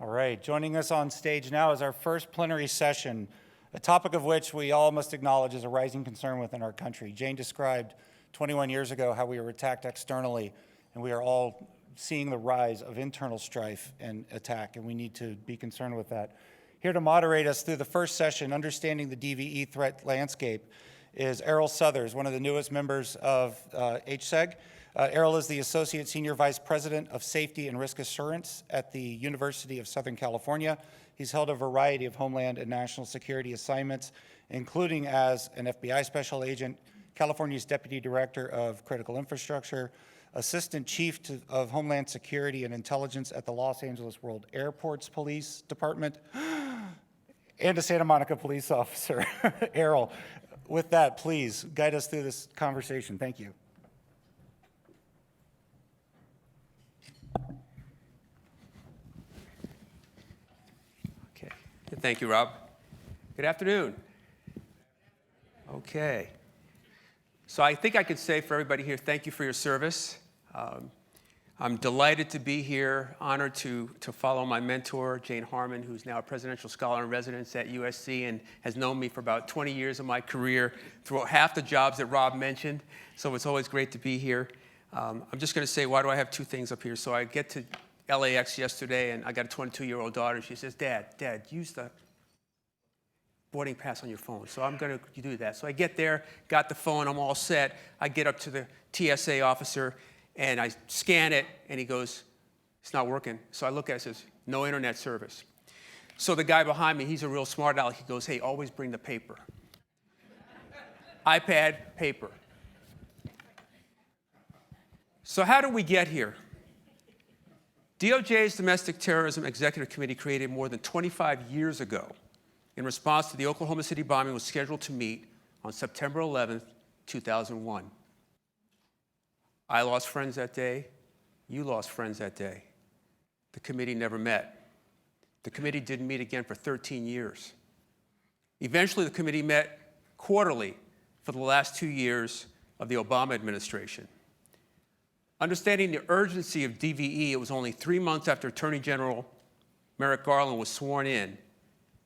right, joining us on stage now is our first plenary session, a topic of which we all must acknowledge is a rising concern within our country. Jane described 21 years ago how we were attacked externally, and we are all seeing the rise of internal strife and attack, and we need to be concerned with that. Here to moderate us through the first session, Understanding the DVE Threat Landscape, is Errol Southers, one of the newest members of HSEG. Errol is the Associate Senior Vice President of Safety and Risk Assurance at the University of Southern California. He's held a variety of Homeland and national security assignments, including as an FBI Special Agent, California's Deputy Director of Critical Infrastructure, Assistant Chief of Homeland Security and Intelligence at the Los Angeles World Airports Police Department, and a Santa Monica police officer. Errol, with that, please guide us through this conversation. Thank you. Okay. Thank you, Rob. Good afternoon. Okay. So I think I could say for everybody here, thank you for your service. I'm delighted to be here, honored to follow my mentor, Jane Harmon, who's now a presidential scholar in residence at USC and has known me for about 20 years of my career through half the jobs that Rob mentioned. So it's always great to be here. I'm just going to say, why do I have two things up here? So I get to LAX yesterday, and I got a 22-year-old daughter. She says, Dad, use the boarding pass on your phone. So I'm going to do that. So I get there, got the phone, I'm all set. I get up to the TSA officer, and I scan it, and he goes, it's not working. So I look at it, it says, no internet service. So the guy behind me, he's a real smart aleck. He goes, hey, always bring the paper. iPad, paper. So how did we get here? DOJ's Domestic Terrorism Executive Committee, created more than 25 years ago in response to the Oklahoma City bombing, was scheduled to meet on September 11th, 2001. I lost friends that day. You lost friends that day. The committee never met. The committee didn't meet again for 13 years. Eventually, the committee met quarterly for the last 2 years of the Obama administration. Understanding the urgency of DVE, it was only 3 months after Attorney General Merrick Garland was sworn in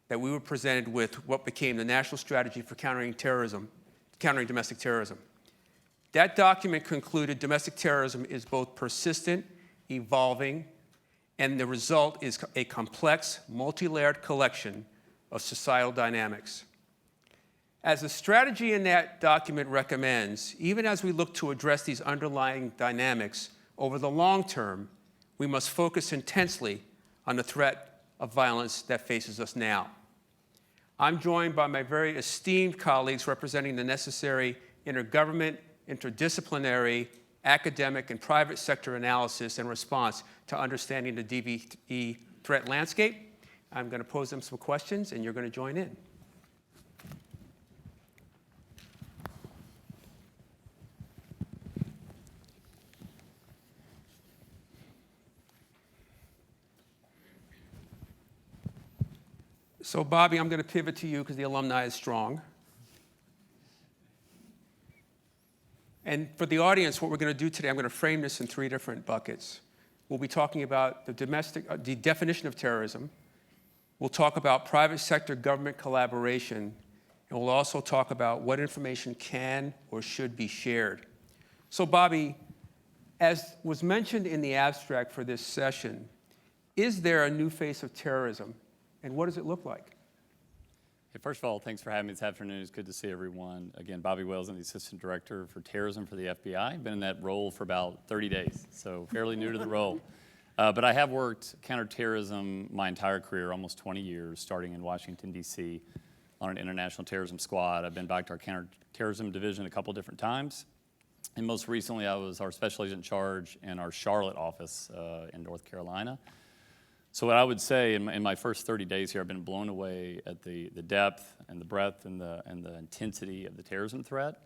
that we were presented with what became the National Strategy for Countering Domestic Terrorism. That document concluded domestic terrorism is both persistent, evolving, and the result is a complex, multi-layered collection of societal dynamics. As the strategy in that document recommends, even as we look to address these underlying dynamics over the long term, we must focus intensely on the threat of violence that faces us now. I'm joined by my very esteemed colleagues representing the necessary intergovernment, interdisciplinary, academic, and private sector analysis and response to understanding the DVE threat landscape. I'm going to pose them some questions, and you're going to join in. So, Bobby, I'm going to pivot to you because the alumni is strong. And for the audience, what we're going to do today, I'm going to frame this in 3 different buckets. We'll be talking about the definition of terrorism. We'll talk about private sector government collaboration. And we'll also talk about what information can or should be shared. So, Bobby, as was mentioned in the abstract for this session, is there a new face of terrorism? And what does it look like? Hey, first of all, thanks for having me this afternoon. It's good to see everyone. Again, Bobby Wells, I'm the Assistant Director for Terrorism for the FBI. I've been in that role for about 30 days, so fairly new to the role. But I have worked counterterrorism my entire career, almost 20 years, starting in Washington, D.C., on an international terrorism squad. I've been back to our counterterrorism division a couple different times. And most recently, I was our Special Agent in Charge in our Charlotte office in North Carolina. So what I would say in my first 30 days here, I've been blown away at the depth and the breadth and the intensity of the terrorism threat.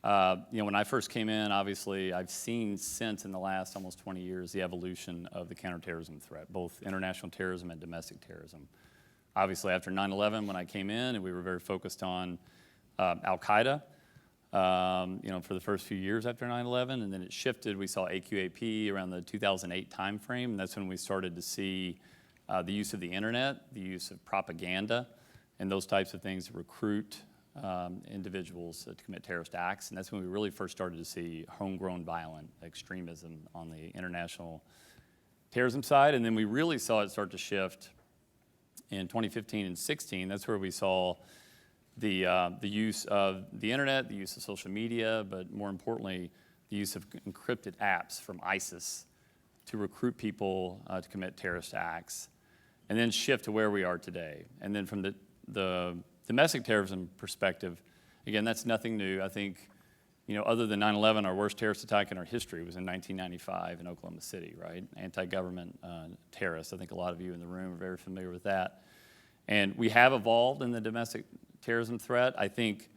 When I first came in, obviously, I've seen since in the last almost 20 years the evolution of the counterterrorism threat, both international terrorism and domestic terrorism. Obviously, after 9/11, when I came in, and we were very focused on Al-Qaeda, for the first few years after 9/11, and then it shifted. We saw AQAP around the 2008 timeframe, and that's when we started to see the use of the internet, the use of propaganda, and those types of things to recruit individuals to commit terrorist acts. And that's when we really first started to see homegrown violent extremism on the international terrorism side. And then we really saw it start to shift in 2015 and 16. That's where we saw the use of the internet, the use of social media, but more importantly, the use of encrypted apps from ISIS to recruit people to commit terrorist acts, and then shift to where we are today. And then from the domestic terrorism perspective, again, that's nothing new. I think, other than 9/11, our worst terrorist attack in our history was in 1995 in Oklahoma City, right? Anti-government terrorists. I think a lot of you in the room are very familiar with that. And we have evolved in the domestic terrorism threat, I think,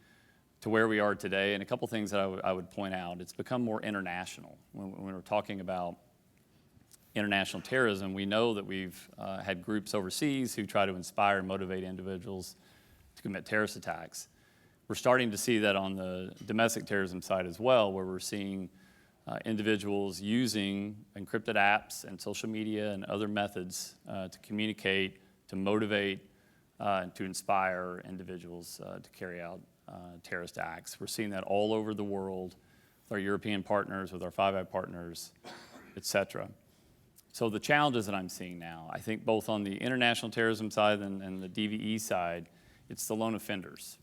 to where we are today. And a couple things that I would point out. It's become more international. When we're talking about international terrorism, we know that we've had groups overseas who try to inspire and motivate individuals to commit terrorist attacks. We're starting to see that on the domestic terrorism side as well, where we're seeing individuals using encrypted apps and social media and other methods to communicate, to motivate, and to inspire individuals to carry out terrorist acts. We're seeing that all over the world with our European partners, with our Five Eyes partners, et cetera. So the challenges that I'm seeing now, I think both on the international terrorism side and the DVE side, it's the lone offenders.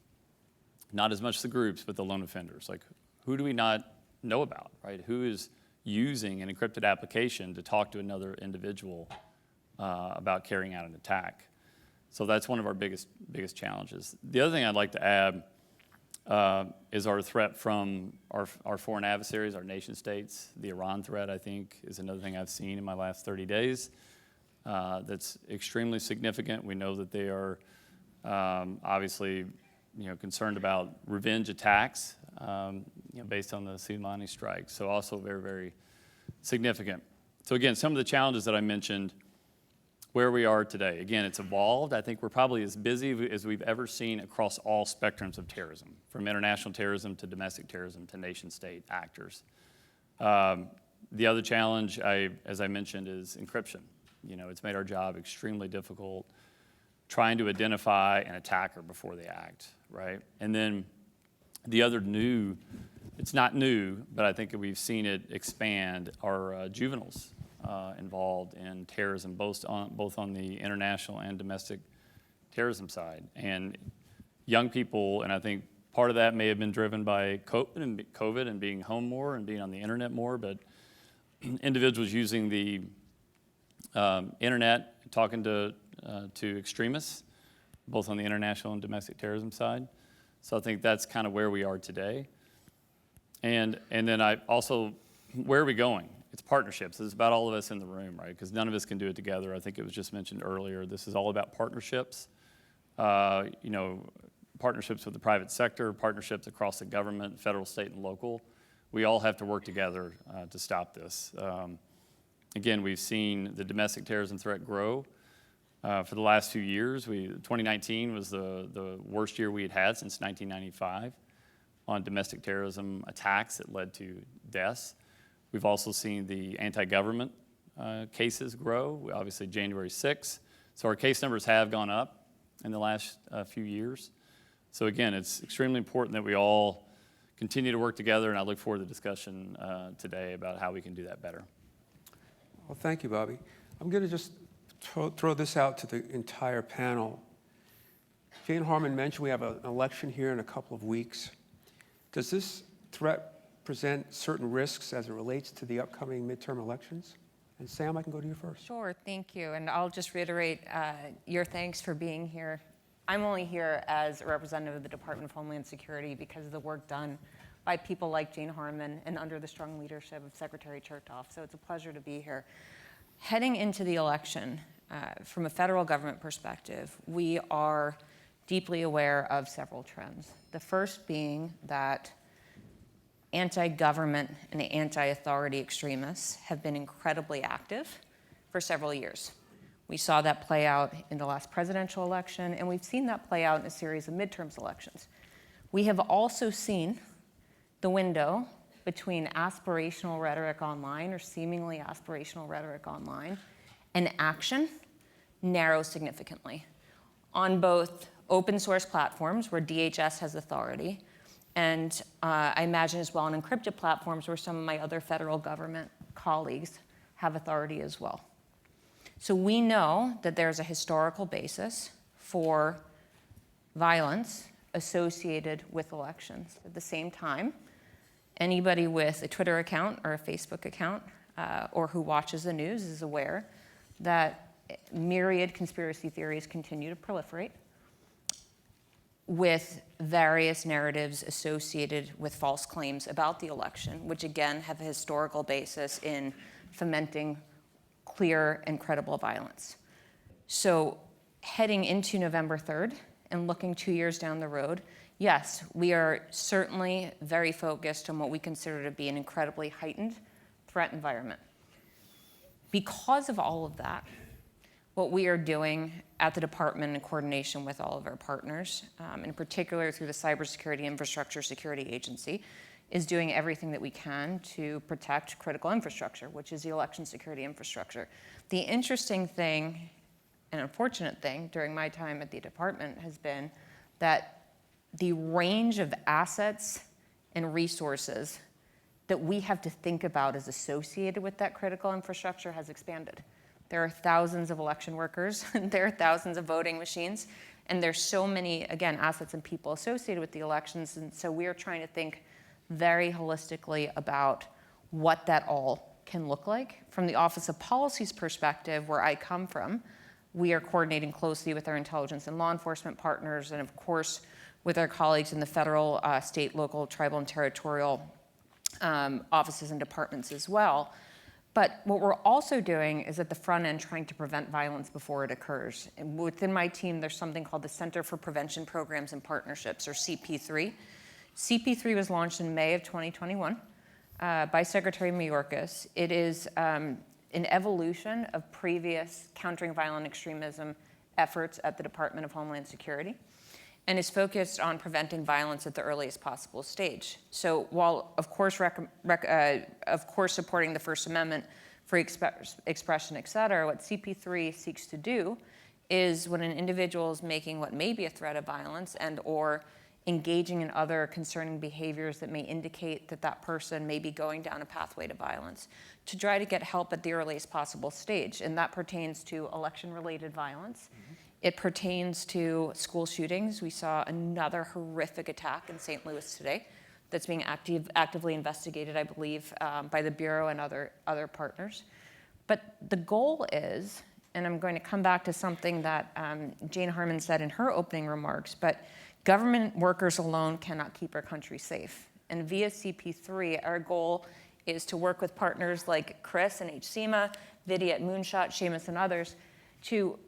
Not as much the groups, but the lone offenders. Like, who do we not know about, right? Who is using an encrypted application to talk to another individual about carrying out an attack? So that's one of our biggest challenges. The other thing I'd like to add is our threat from our foreign adversaries, our nation states. The Iran threat, I think, is another thing I've seen in my last 30 days that's extremely significant. We know that they are obviously concerned about revenge attacks based on the Soleimani strike. So also very, very significant. So again, some of the challenges that I mentioned, where we are today. Again, it's evolved. I think we're probably as busy as we've ever seen across all spectrums of terrorism, from international terrorism to domestic terrorism to nation-state actors. The other challenge, as I mentioned, is encryption. It's made our job extremely difficult trying to identify an attacker before they act, right? And then the other new, it's not new, but I think we've seen it expand, are juveniles involved in terrorism, both on the international and domestic terrorism side. And young people, and I think part of that may have been driven by COVID and being home more and being on the internet more, but individuals using the internet, talking to extremists, both on the international and domestic terrorism side. So I think that's kind of where we are today. And then I also, where are we going? It's partnerships. It's about all of us in the room, right? Because none of us can do it together. I think it was just mentioned earlier. This is all about partnerships. Partnerships with the private sector, partnerships across the government, federal, state, and local. We all have to work together to stop this. Again, we've seen the domestic terrorism threat grow for the last few years. 2019 was the worst year we had since 1995 on domestic terrorism attacks that led to deaths. We've also seen the anti-government cases grow, obviously January 6th. So our case numbers have gone up in the last few years. So again, it's extremely important that we all continue to work together, and I look forward to the discussion today about how we can do that better. Well, thank you, Bobby. I'm going to just throw this out to the entire panel. Jane Harman mentioned we have an election here in a couple of weeks. Does this threat present certain risks as it relates to the upcoming midterm elections? And Sam, I can go to you first. Sure, thank you. And I'll just reiterate your thanks for being here. I'm only here as a representative of the Department of Homeland Security because of the work done by people like Jane Harman and under the strong leadership of Secretary Chertoff. So it's a pleasure to be here. Heading into the election, from a federal government perspective, we are deeply aware of several trends. The first being that anti-government and anti-authority extremists have been incredibly active for several years. We saw that play out in the last presidential election, and we've seen that play out in a series of midterms elections. We have also seen the window between aspirational rhetoric online, or seemingly aspirational rhetoric online, and action narrow significantly on both open source platforms where DHS has authority, and I imagine as well on encrypted platforms where some of my other federal government colleagues have authority as well. So we know that there's a historical basis for violence associated with elections. At the same time, anybody with a Twitter account or a Facebook account or who watches the news is aware that myriad conspiracy theories continue to proliferate with various narratives associated with false claims about the election, which again have a historical basis in fomenting clear and credible violence. So heading into November 3rd and looking 2 years down the road, yes, we are certainly very focused on what we consider to be an incredibly heightened threat environment. Because of all of that, what we are doing at the department in coordination with all of our partners, in particular through the Cybersecurity Infrastructure Security Agency, is doing everything that we can to protect critical infrastructure, which is the election security infrastructure. The interesting thing and unfortunate thing during my time at the department has been that the range of assets and resources that we have to think about as associated with that critical infrastructure has expanded. There are thousands of election workers, there are thousands of voting machines, and there's so many, again, assets and people associated with the elections, and so we are trying to think very holistically about what that all can look like. From the Office of Policy's perspective, where I come from, we are coordinating closely with our intelligence and law enforcement partners, and of course, with our colleagues in the federal, state, local, tribal, and territorial offices and departments as well. But what we're also doing is at the front end trying to prevent violence before it occurs. And within my team, there's something called the Center for Prevention Programs and Partnerships, or CP3. CP3 was launched in May of 2021 by Secretary Mayorkas. It is an evolution of previous countering violent extremism efforts at the Department of Homeland Security, and is focused on preventing violence at the earliest possible stage. So while, of course, supporting the First Amendment, free expression, et cetera, what CP3 seeks to do is when an individual is making what may be a threat of violence and or engaging in other concerning behaviors that may indicate that that person may be going down a pathway to violence, to try to get help at the earliest possible stage. And that pertains to election-related violence. Mm-hmm. It pertains to school shootings. We saw another horrific attack in St. Louis today that's being actively investigated, I believe, by the Bureau and other partners. But the goal is, and I'm going to come back to something that Jane Harmon said in her opening remarks, but government workers alone cannot keep our country safe. And via CP3, our goal is to work with partners like Chris and HCMA, Vidya at Moonshot, Seamus, and others to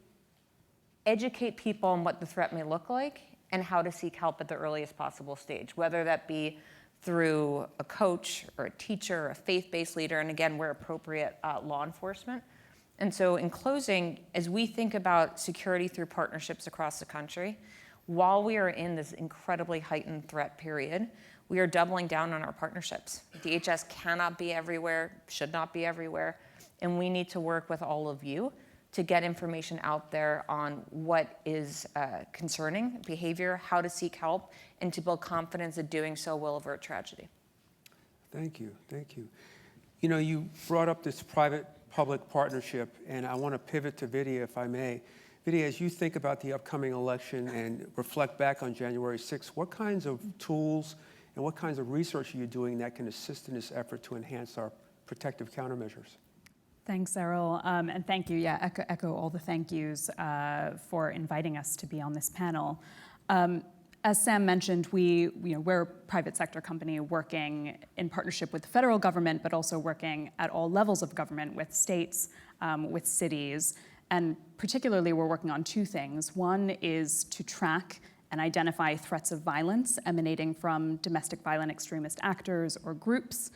educate people on what the threat may look like and how to seek help at the earliest possible stage, whether that be through a coach or a teacher or a faith-based leader, and again, where appropriate, law enforcement. And so in closing, as we think about security through partnerships across the country, while we are in this incredibly heightened threat period, we are doubling down on our partnerships. DHS cannot be everywhere, should not be everywhere, and we need to work with all of you to get information out there on what is concerning behavior, how to seek help, and to build confidence that doing so will avert tragedy. Thank you, thank you. You know, you brought up this private-public partnership, and I want to pivot to Vidya, if I may. Vidya, as you think about the upcoming election and reflect back on January 6th, what kinds of tools and what kinds of research are you doing that can assist in this effort to enhance our protective countermeasures? Thanks, Errol, and thank you. Yeah, echo all the thank yous for inviting us to be on this panel. As Sam mentioned, we're a private sector company working in partnership with the federal government, but also working at all levels of government with states, with cities, and particularly we're working on two things. One is to track and identify threats of violence emanating from domestic violent extremist actors or groups.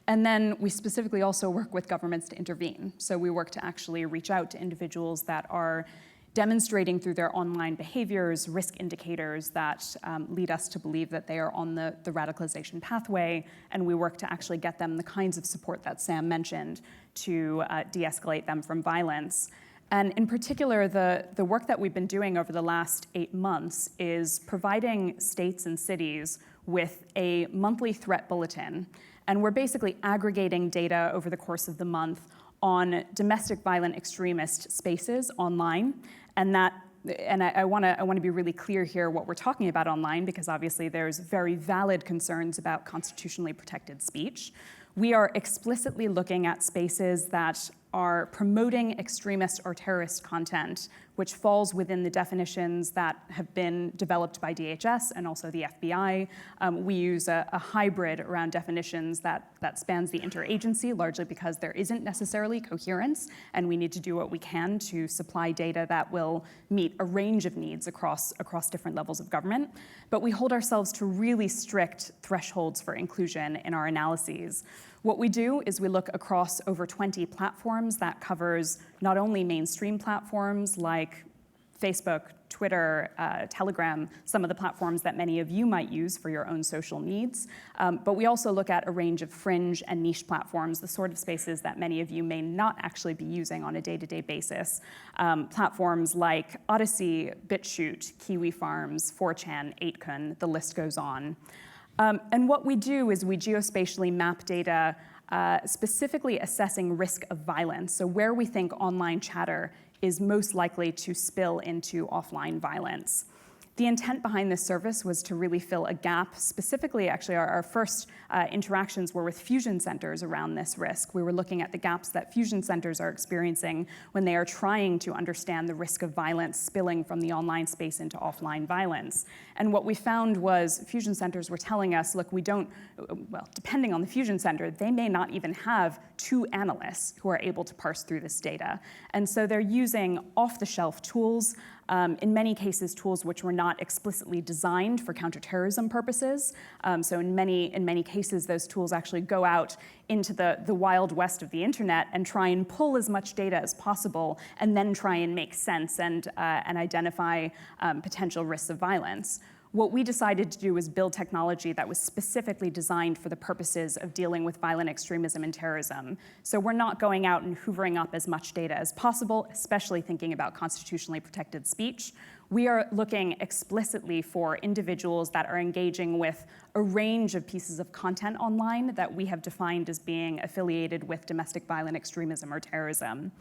And then we specifically also work with governments to intervene. So we work to actually reach out to individuals that are demonstrating through their online behaviors risk indicators that lead us to believe that they are on the radicalization pathway, and we work to actually get them the kinds of support that Sam mentioned to de-escalate them from violence. And in particular, the work that we've been doing over the last 8 months is providing states and cities with a monthly threat bulletin. And we're basically aggregating data over the course of the month on domestic violent extremist spaces online. And I want to be really clear here what we're talking about online, because obviously there's very valid concerns about constitutionally protected speech. We are explicitly looking at spaces that are promoting extremist or terrorist content, which falls within the definitions that have been developed by DHS and also the FBI. We use a hybrid around definitions that spans the interagency, largely because there isn't necessarily coherence, and we need to do what we can to supply data that will meet a range of needs across different levels of government. But we hold ourselves to really strict thresholds for inclusion in our analyses. What we do is we look across over 20 platforms that covers not only mainstream platforms like Facebook, Twitter, Telegram, some of the platforms that many of you might use for your own social needs. But we also look at a range of fringe and niche platforms, the sort of spaces that many of you may not actually be using on a day-to-day basis. Platforms like Odyssey, BitChute, Kiwi Farms, 4chan, 8kun, the list goes on. And what we do is we geospatially map data specifically assessing risk of violence, so where we think online chatter is most likely to spill into offline violence. The intent behind this service was to really fill a gap. Specifically, actually, our first interactions were with fusion centers around this risk. We were looking at the gaps that fusion centers are experiencing when they are trying to understand the risk of violence spilling from the online space into offline violence. And what we found was fusion centers were telling us, look, we don't, well, depending on the fusion center, they may not even have 2 analysts who are able to parse through this data. And so they're using off-the-shelf tools, in many cases, tools which were not explicitly designed for counterterrorism purposes. So in many cases, those tools actually go out into the wild west of the internet and try and pull as much data as possible, and then try and make sense and identify potential risks of violence. What we decided to do was build technology that was specifically designed for the purposes of dealing with violent extremism and terrorism. So we're not going out and hoovering up as much data as possible, especially thinking about constitutionally protected speech. We are looking explicitly for individuals that are engaging with a range of pieces of content online that we have defined as being affiliated with domestic violent extremism or terrorism.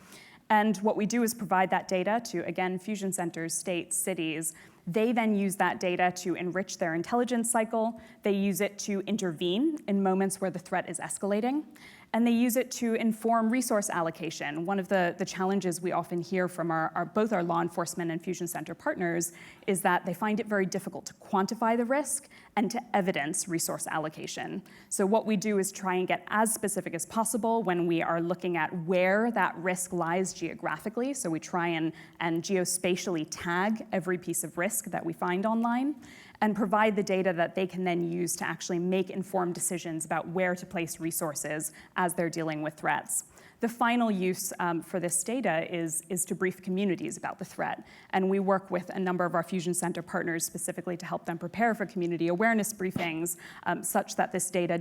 And what we do is provide that data to, again, fusion centers, states, cities. They then use that data to enrich their intelligence cycle. They use it to intervene in moments where the threat is escalating. And they use it to inform resource allocation. One of the challenges we often hear from both our law enforcement and fusion center partners is that they find it very difficult to quantify the risk and to evidence resource allocation. So what we do is try and get as specific as possible when we are looking at where that risk lies geographically. So we try and geospatially tag every piece of risk that we find online, and provide the data that they can then use to actually make informed decisions about where to place resources as they're dealing with threats. The final use for this data is to brief communities about the threat. And we work with a number of our fusion center partners specifically to help them prepare for community awareness briefings, such that this data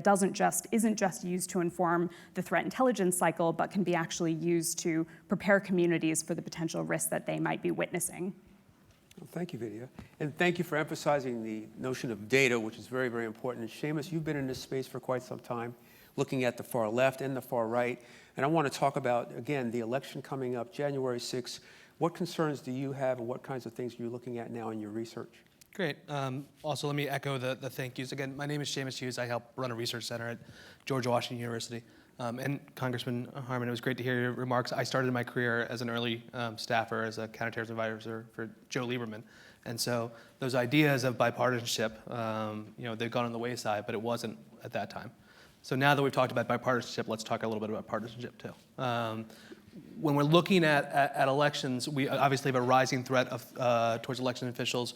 isn't just used to inform the threat intelligence cycle, but can be actually used to prepare communities for the potential risks that they might be witnessing. Well, thank you, Vidya. And thank you for emphasizing the notion of data, which is very, very important. And Seamus, you've been in this space for quite some time, looking at the far left and the far right. And I want to talk about, again, the election coming up, January 6th. What concerns do you have, and what kinds of things are you looking at now in your research? Great. Also, let me echo the thank yous. Again, my name is Seamus Hughes. I help run a research center at George Washington University. And Congressman Harman, it was great to hear your remarks. I started my career as an early staffer as a counterterrorism advisor for Joe Lieberman. And so those ideas of bipartisanship, they've gone on the wayside, but it wasn't at that time. So now that we've talked about bipartisanship, let's talk a little bit about partisanship too. When we're looking at elections, we obviously have a rising threat towards election officials.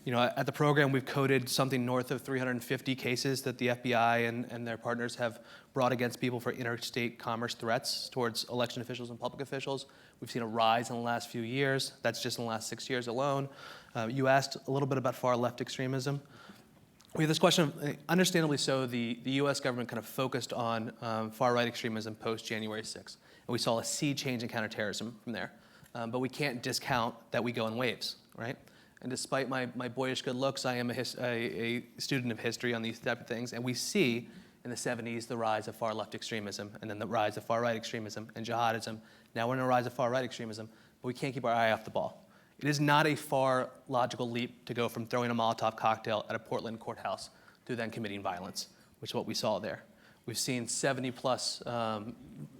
At the program, we've coded something north of 350 cases that the FBI and their partners have brought against people for interstate commerce threats towards election officials and public officials. We've seen a rise in the last few years. That's just in the last 6 years alone. You asked a little bit about far left extremism. We have this question of, understandably so, the US government kind of focused on far right extremism post January 6th. And we saw a sea change in counterterrorism from there. But we can't discount that we go in waves, right? And despite my boyish good looks, I am a student of history on these type of things. And we see in the 70s the rise of far left extremism, and then the rise of far right extremism and jihadism. Now we're in a rise of far right extremism, but we can't keep our eye off the ball. It is not a far logical leap to go from throwing a Molotov cocktail at a Portland courthouse to then committing violence, which is what we saw there. We've seen 70-plus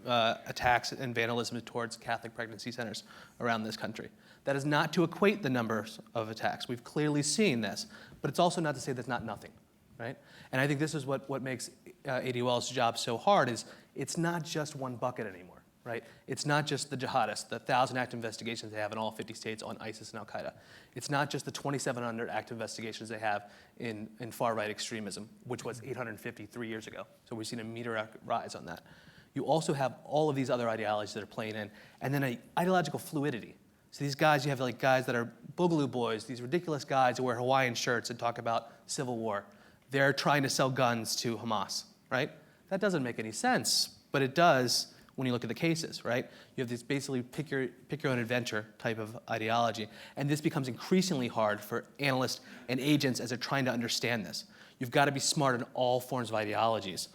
attacks and vandalism towards Catholic pregnancy centers around this country. That is not to equate the numbers of attacks. We've clearly seen this, but it's also not to say that's not nothing, right? And I think this is what makes ADOL's job so hard is it's not just one bucket anymore, right? It's not just the jihadists, the 1,000 active investigations they have in all 50 states on ISIS and Al-Qaeda. It's not just the 2,700 active investigations they have in far-right extremism, which was 850 3 years ago. So we've seen a meteoric rise on that. You also have all of these other ideologies that are playing in, and then an ideological fluidity. So these guys, you have like guys that are boogaloo boys, these ridiculous guys who wear Hawaiian shirts and talk about civil war. They're trying to sell guns to Hamas, right? That doesn't make any sense, but it does when you look at the cases, right? You have this basically pick your own adventure type of ideology, and this becomes increasingly hard for analysts and agents as they're trying to understand this. You've got to be smart in all forms of ideologies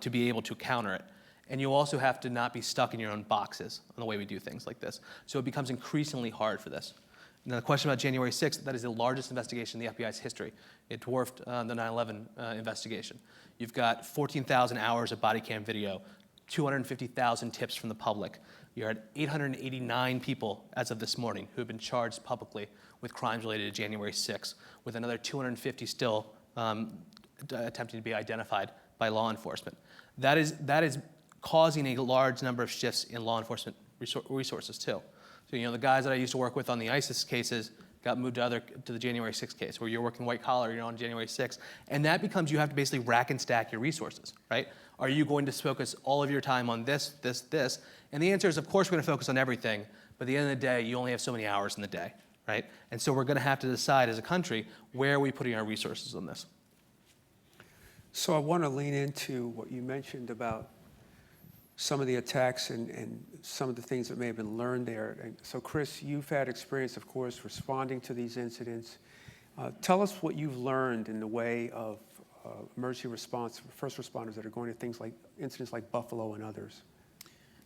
to be able to counter it. And you also have to not be stuck in your own boxes on the way we do things like this. So it becomes increasingly hard for this. Now, the question about January 6th, that is the largest investigation in the FBI's history. It dwarfed the 9/11 investigation. You've got 14,000 hours of body cam video, 250,000 tips from the public. You're at 889 people as of this morning who have been charged publicly with crimes related to January 6th, with another 250 still attempting to be identified by law enforcement. That is causing a large number of shifts in law enforcement resources too. So, the guys that I used to work with on the ISIS cases got moved to the January 6th case, where you're working white collar, you're on January 6th. And that becomes, you have to basically rack and stack your resources, right? Are you going to focus all of your time on this? And the answer is, of course, we're going to focus on everything, but at the end of the day, you only have so many hours in the day, right? And so we're going to have to decide as a country, where are we putting our resources on this? So I want to lean into what you mentioned about some of the attacks and some of the things that may have been learned there. And so, Chris, you've had experience, of course, responding to these incidents. Tell us what you've learned in the way of emergency response, first responders that are going to things like incidents like Buffalo and others.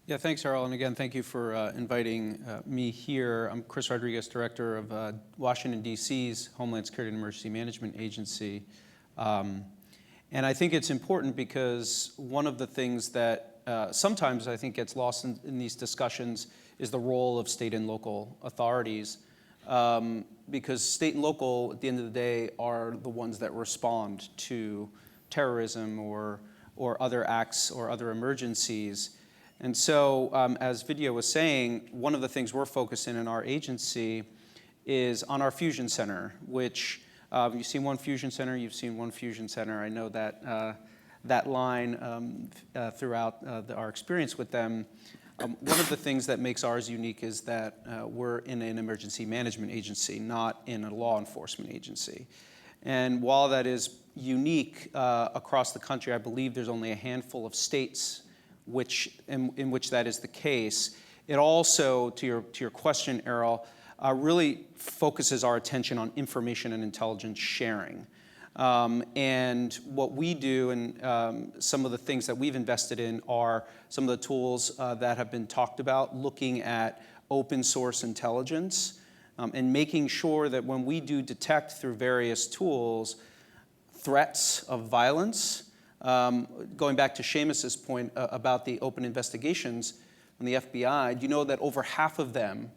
Yeah, thanks, Errol. And again, thank you for inviting me here. I'm Chris Rodriguez, Director of Washington, D.C.'s Homeland Security and Emergency Management Agency. And I think it's important because one of the things that sometimes I think gets lost in these discussions is the role of state and local authorities, because state and local, at the end of the day, are the ones that respond to terrorism or other acts or other emergencies. And so, as Vidya was saying, one of the things we're focusing in our agency is on our fusion center, which you've seen one fusion center, you've seen one fusion center. I know that that line throughout our experience with them. One of the things that makes ours unique is that we're in an emergency management agency, not in a law enforcement agency. And while that is unique across the country, I believe there's only a handful of states in which that is the case. It also, to your question, Errol, really focuses our attention on information and intelligence sharing. And what we do and some of the things that we've invested in are some of the tools that have been talked about, looking at open source intelligence and making sure that when we do detect through various tools threats of violence, going back to Seamus's point about the open investigations from the FBI, do you know that over half of them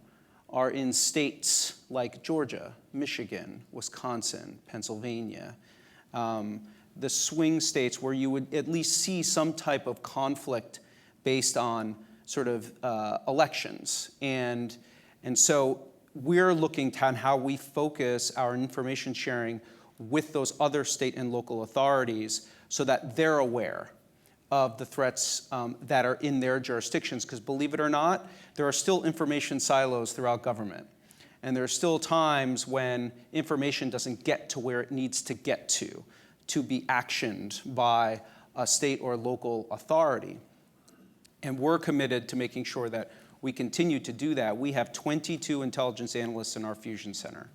are in states like Georgia, Michigan, Wisconsin, Pennsylvania, the swing states where you would at least see some type of conflict based on sort of elections. And so we're looking at how we focus our information sharing with those other state and local authorities so that they're aware of the threats that are in their jurisdictions. Because believe it or not, there are still information silos throughout government. And there are still times when information doesn't get to where it needs to get to be actioned by a state or local authority. And we're committed to making sure that we continue to do that. We have 22 intelligence analysts in our Fusion Center.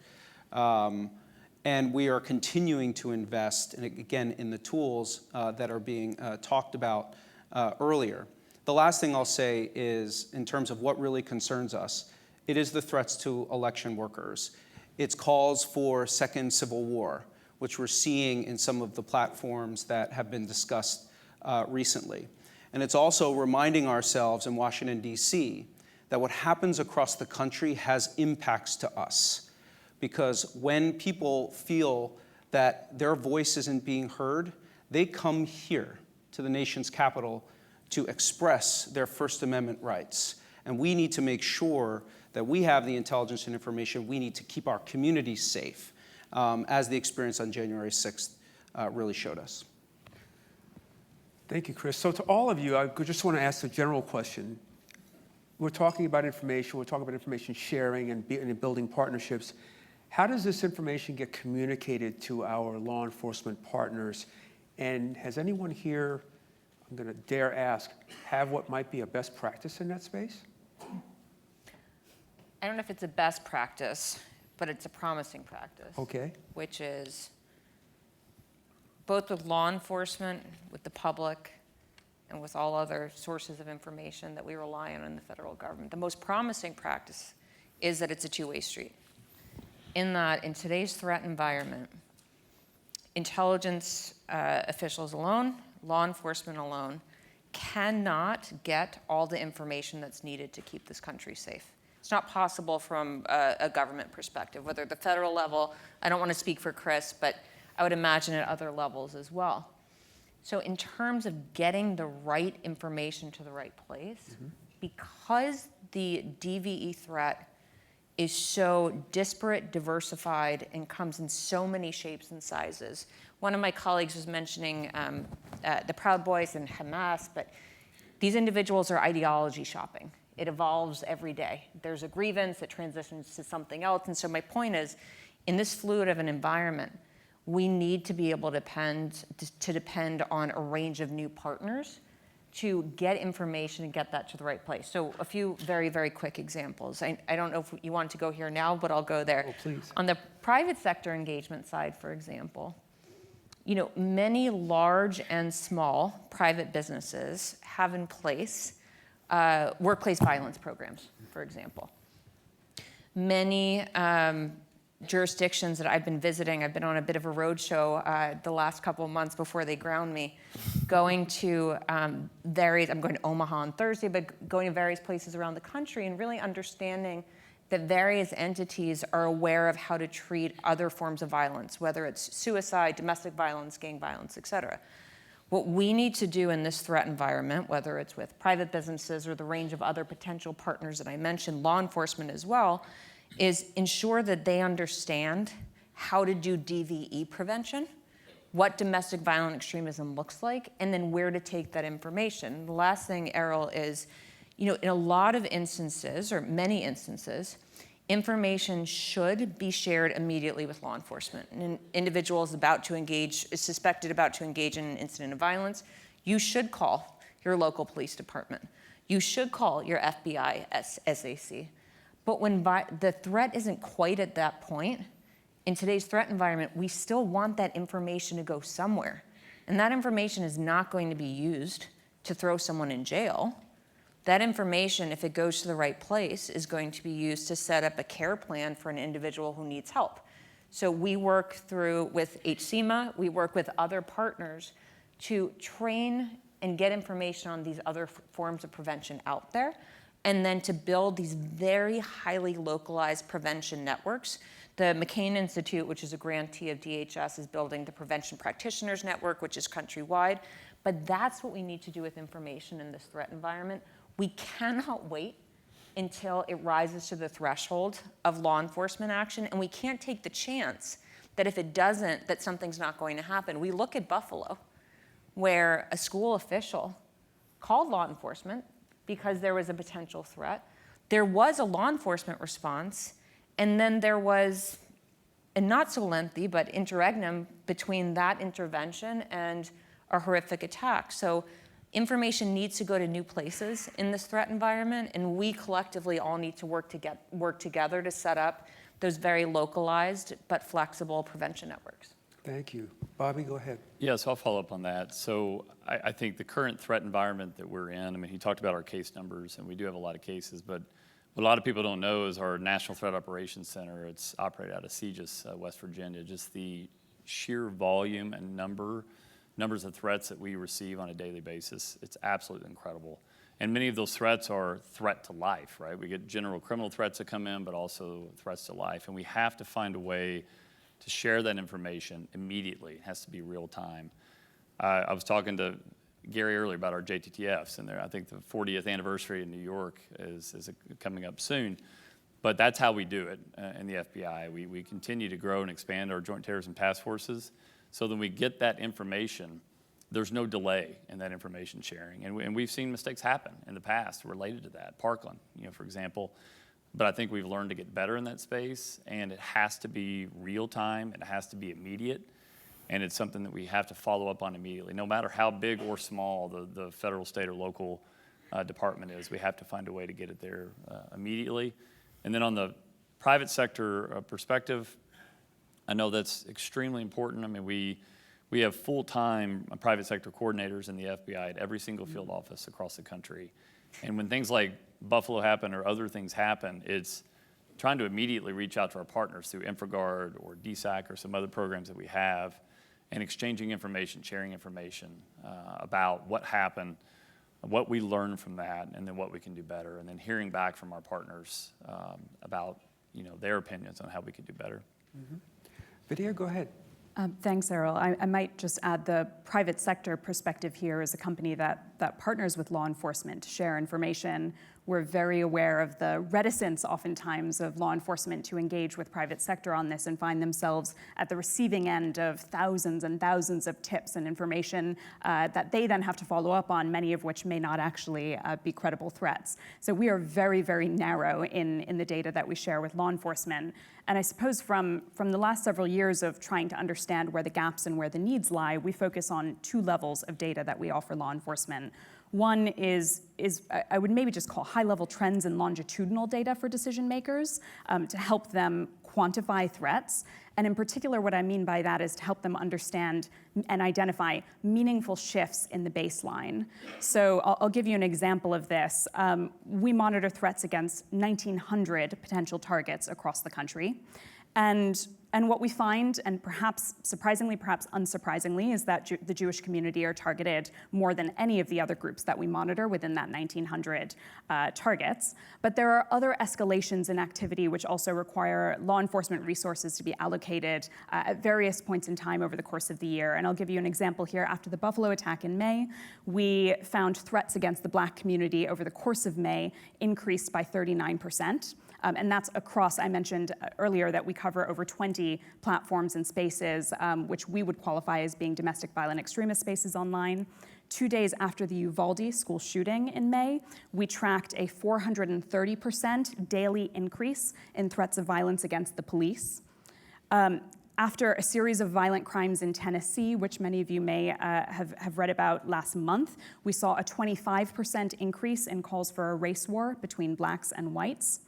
And we are continuing to invest, again, in the tools that are being talked about earlier. The last thing I'll say is, in terms of what really concerns us, it is the threats to election workers. It's calls for second civil war, which we're seeing in some of the platforms that have been discussed recently. And it's also reminding ourselves in Washington, D.C., that what happens across the country has impacts to us. Because when people feel that their voice isn't being heard, they come here to the nation's capital to express their First Amendment rights. And we need to make sure that we have the intelligence and information we need to keep our communities safe, as the experience on January 6th really showed us. Thank you, Chris. So to all of you, I just want to ask a general question. We're talking about information, we're talking about information sharing and building partnerships. How does this information get communicated to our law enforcement partners? And has anyone here, I'm going to dare ask, have what might be a best practice in that space? I don't know if it's a best practice, but it's a promising practice. Okay. Which is both with law enforcement, with the public, and with all other sources of information that we rely on in the federal government. The most promising practice is that it's a two-way street. In that, in today's threat environment, intelligence officials alone, law enforcement alone, cannot get all the information that's needed to keep this country safe. It's not possible from a government perspective, whether at the federal level, I don't want to speak for Chris, but I would imagine at other levels as well. So in terms of getting the right information to the right place, because the DVE threat is so disparate, diversified, and comes in so many shapes and sizes. One of my colleagues was mentioning the Proud Boys and Hamas, but these individuals are ideology shopping. It evolves every day. There's a grievance that transitions to something else. And so my point is, in this fluid of an environment, we need to be able to depend on a range of new partners to get information and get that to the right place. So a few very, very quick examples. I don't know if you want to go here now, but I'll go there. Oh, please. On the private sector engagement side, for example, many large and small private businesses have in place workplace violence programs, for example. Many jurisdictions that I've been visiting, I've been on a bit of a roadshow the last couple of months before they ground me, going to I'm going to Omaha on Thursday, but going to various places around the country and really understanding that various entities are aware of how to treat other forms of violence, whether it's suicide, domestic violence, gang violence, et cetera. What we need to do in this threat environment, whether it's with private businesses or the range of other potential partners that I mentioned, law enforcement as well, is ensure that they understand how to do DVE prevention, what domestic violent extremism looks like, and then where to take that information. The last thing, Errol, is in a lot of instances, or many instances, information should be shared immediately with law enforcement. An individual is suspected about to engage in an incident of violence, you should call your local police department. You should call your FBI SAC. But when the threat isn't quite at that point, in today's threat environment, we still want that information to go somewhere. And that information is not going to be used to throw someone in jail. That information, if it goes to the right place, is going to be used to set up a care plan for an individual who needs help. So we work with HCMA, we work with other partners to train and get information on these other forms of prevention out there, and then to build these very highly localized prevention networks. The McCain Institute, which is a grantee of DHS, is building the Prevention Practitioners Network, which is countrywide. But that's what we need to do with information in this threat environment. We cannot wait until it rises to the threshold of law enforcement action, and we can't take the chance that if it doesn't, that something's not going to happen. We look at Buffalo, where a school official called law enforcement because there was a potential threat. There was a law enforcement response, and then there was a not so lengthy, but interregnum between that intervention and a horrific attack. So information needs to go to new places in this threat environment, and we collectively all need to work together to set up those very localized but flexible prevention networks. Thank you. Bobby, go ahead. Yeah, so I'll follow up on that. So I think the current threat environment that we're in, I mean, he talked about our case numbers, and we do have a lot of cases, but what a lot of people don't know is our National Threat Operations Center. It's operated out of Segis, West Virginia. Just the sheer volume and numbers of threats that we receive on a daily basis, it's absolutely incredible. And many of those threats are threat to life, right? We get general criminal threats that come in, but also threats to life. And we have to find a way to share that information immediately. It has to be real time. I was talking to Gary earlier about our JTTFs, and I think the 40th anniversary in New York is coming up soon. But that's how we do it in the FBI. We continue to grow and expand our joint terrorism task forces so that we get that information. There's no delay in that information sharing. And we've seen mistakes happen in the past related to that. Parkland, for example. But I think we've learned to get better in that space, and it has to be real time, it has to be immediate, and it's something that we have to follow up on immediately. No matter how big or small the federal, state, or local department is, we have to find a way to get it there immediately. And then on the private sector perspective, I know that's extremely important. I mean, we have full-time private sector coordinators in the FBI at every single field office across the country. And when things like Buffalo happen or other things happen, it's trying to immediately reach out to our partners through InfraGard or DSAC or some other programs that we have, and exchanging information, sharing information about what happened, what we learned from that, and then what we can do better, and then hearing back from our partners about their opinions on how we could do better. Mm-hmm. Vidya, go ahead. Thanks, Errol. I might just add the private sector perspective here as a company that partners with law enforcement to share information. We're very aware of the reticence oftentimes of law enforcement to engage with private sector on this and find themselves at the receiving end of thousands and thousands of tips and information that they then have to follow up on, many of which may not actually be credible threats. So we are very, very narrow in the data that we share with law enforcement. And I suppose from the last several years of trying to understand where the gaps and where the needs lie, we focus on two levels of data that we offer law enforcement. One is I would maybe just call high-level trends and longitudinal data for decision makers to help them quantify threats. And in particular, what I mean by that is to help them understand and identify meaningful shifts in the baseline. So I'll give you an example of this. We monitor threats against 1,900 potential targets across the country. And what we find, and perhaps surprisingly, perhaps unsurprisingly, is that the Jewish community are targeted more than any of the other groups that we monitor within that 1,900 targets. But there are other escalations in activity which also require law enforcement resources to be allocated at various points in time over the course of the year. And I'll give you an example here. After the Buffalo attack in May, we found threats against the Black community over the course of May increased by 39%. And that's across, I mentioned earlier that we cover over 20 platforms and spaces, which we would qualify as being domestic violent extremist spaces online. 2 days after the Uvalde school shooting in May, we tracked a 430% daily increase in threats of violence against the police. After a series of violent crimes in Tennessee, which many of you may have read about last month, we saw a 25% increase in calls for a race war between blacks and whites.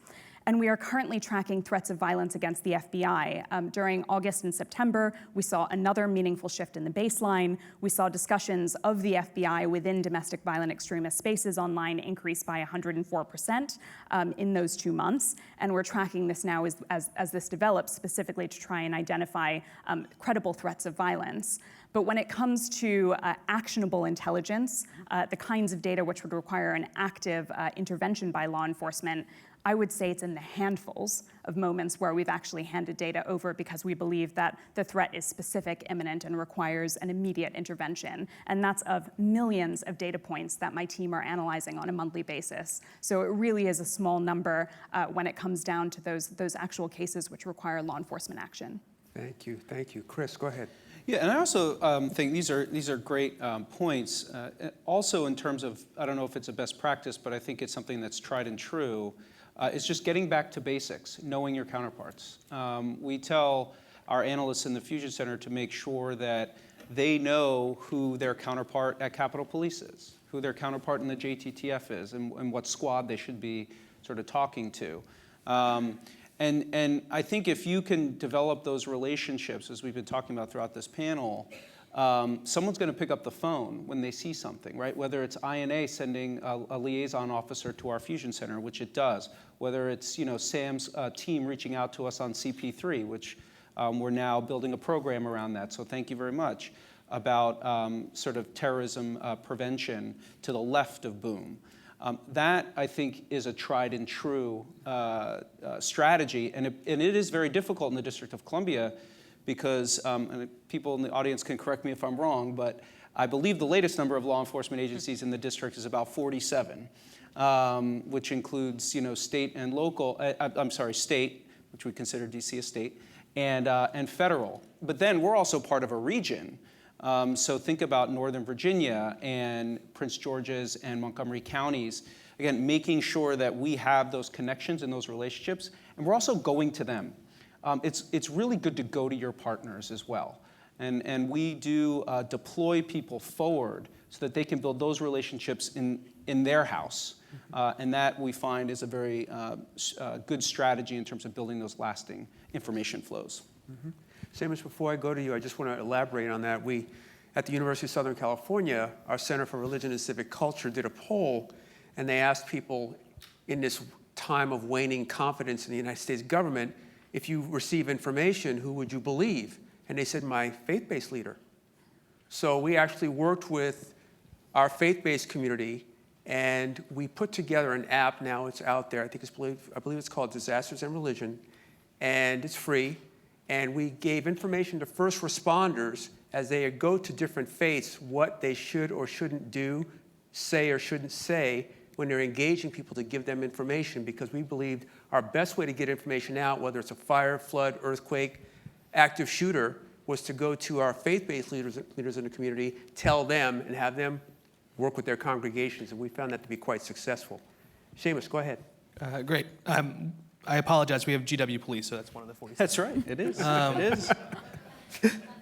And we are currently tracking threats of violence against the FBI. During August and September, we saw another meaningful shift in the baseline. We saw discussions of the FBI within domestic violent extremist spaces online increase by 104% in those 2 months. And we're tracking this now as this develops, specifically to try and identify credible threats of violence. But when it comes to actionable intelligence, the kinds of data which would require an active intervention by law enforcement, I would say it's in the handfuls of moments where we've actually handed data over because we believe that the threat is specific, imminent, and requires an immediate intervention. And that's of millions of data points that my team are analyzing on a monthly basis. So it really is a small number when it comes down to those actual cases which require law enforcement action. Thank you. Thank you. Chris, go ahead. Yeah, and I also think these are great points. Also, in terms of, I don't know if it's a best practice, but I think it's something that's tried and true. It's just getting back to basics, knowing your counterparts. We tell our analysts in the Fusion Center to make sure that they know who their counterpart at Capitol Police is. who their counterpart in the JTTF is, and what squad they should be sort of talking to. And I think if you can develop those relationships, as we've been talking about throughout this panel, someone's going to pick up the phone when they see something, right? Whether it's INA sending a liaison officer to our fusion center, which it does, whether it's Sam's team reaching out to us on CP3, which we're now building a program around that. So thank you very much, about sort of terrorism prevention to the left of boom. That, I think, is a tried and true strategy, and it is very difficult in the District of Columbia because, and people in the audience can correct me if I'm wrong, but I believe the latest number of law enforcement agencies in the district is about 47, which includes, state and local, state, which we consider DC a state, and federal. But then we're also part of a region. So think about Northern Virginia and Prince George's and Montgomery counties. Again, making sure that we have those connections and those relationships, and we're also going to them. It's really good to go to your partners as well. And we do deploy people forward so that they can build those relationships in their house. And that we find is a very good strategy in terms of building those lasting information flows. Mm-hmm. Seamus, before I go to you, I just want to elaborate on that. We, at the University of Southern California, our Center for Religion and Civic Culture did a poll, and they asked people in this time of waning confidence in the United States government, if you receive information, who would you believe? And they said, my faith-based leader. So we actually worked with our faith-based community, and we put together an app. Now it's out there. I believe it's called Disasters and Religion, and it's free. And we gave information to first responders as they go to different faiths, what they should or shouldn't do, say or shouldn't say when they're engaging people, to give them information, because we believed our best way to get information out, whether it's a fire, flood, earthquake, active shooter, was to go to our faith-based leaders in the community, tell them, and have them work with their congregations. And we found that to be quite successful. Seamus, go ahead. Great. I apologize. We have GW Police, so that's one of the 47. That's right. It is.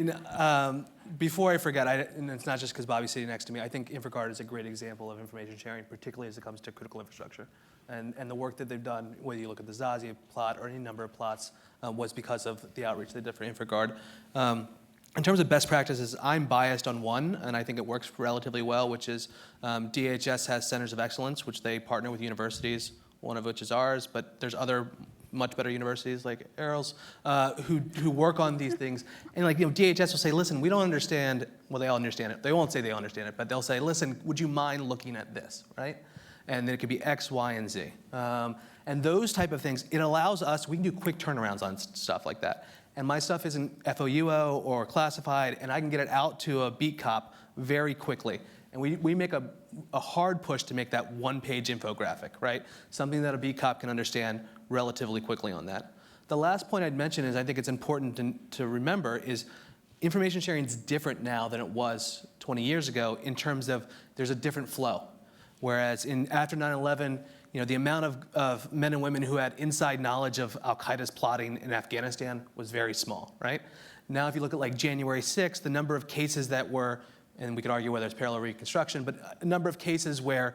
It is. Before I forget, and it's not just because Bobby's sitting next to me, I think InfraGard is a great example of information sharing, particularly as it comes to critical infrastructure. And the work that they've done, whether you look at the Zazi plot or any number of plots, was because of the outreach they did for InfraGard. In terms of best practices, I'm biased on one, and I think it works relatively well, which is DHS has centers of excellence, which they partner with universities, one of which is ours, but there's other much better universities like Errol's who work on these things. And DHS will say, listen, we don't understand, well, they all understand it. They won't say they all understand it, but they'll say, listen, would you mind looking at this, right? And then it could be X, Y, and Z. And those type of things, it allows us, we can do quick turnarounds on stuff like that. And my stuff isn't FOUO or classified, and I can get it out to a beat cop very quickly. And we make a hard push to make that one-page infographic, right? Something that a beat cop can understand relatively quickly on that. The last point I'd mention is I think it's important to remember is information sharing is different now than it was 20 years ago in terms of there's a different flow. Whereas after 9/11, the amount of men and women who had inside knowledge of Al-Qaeda's plotting in Afghanistan was very small, right? Now if you look at January 6th, the number of cases that were, and we could argue whether it's parallel reconstruction, but a number of cases where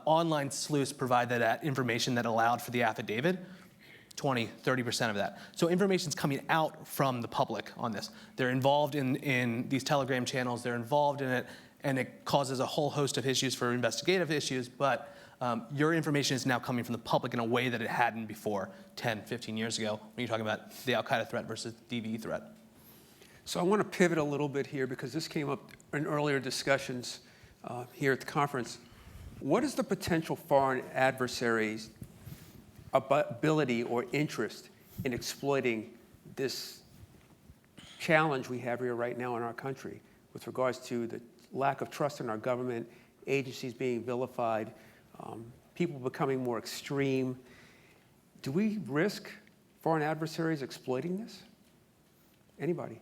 online sleuths provided that information that allowed for the affidavit, 20, 30% of that. So information's coming out from the public on this. They're involved in these Telegram channels, they're involved in it, and it causes a whole host of issues for investigative issues, but your information is now coming from the public in a way that it hadn't before 10, 15 years ago when you're talking about the Al-Qaeda threat versus DVE threat. So I want to pivot a little bit here because this came up in earlier discussions here at the conference. What is the potential foreign adversaries' ability or interest in exploiting this challenge we have here right now in our country with regards to the lack of trust in our government, agencies being vilified, people becoming more extreme? Do we risk foreign adversaries exploiting this? Anybody?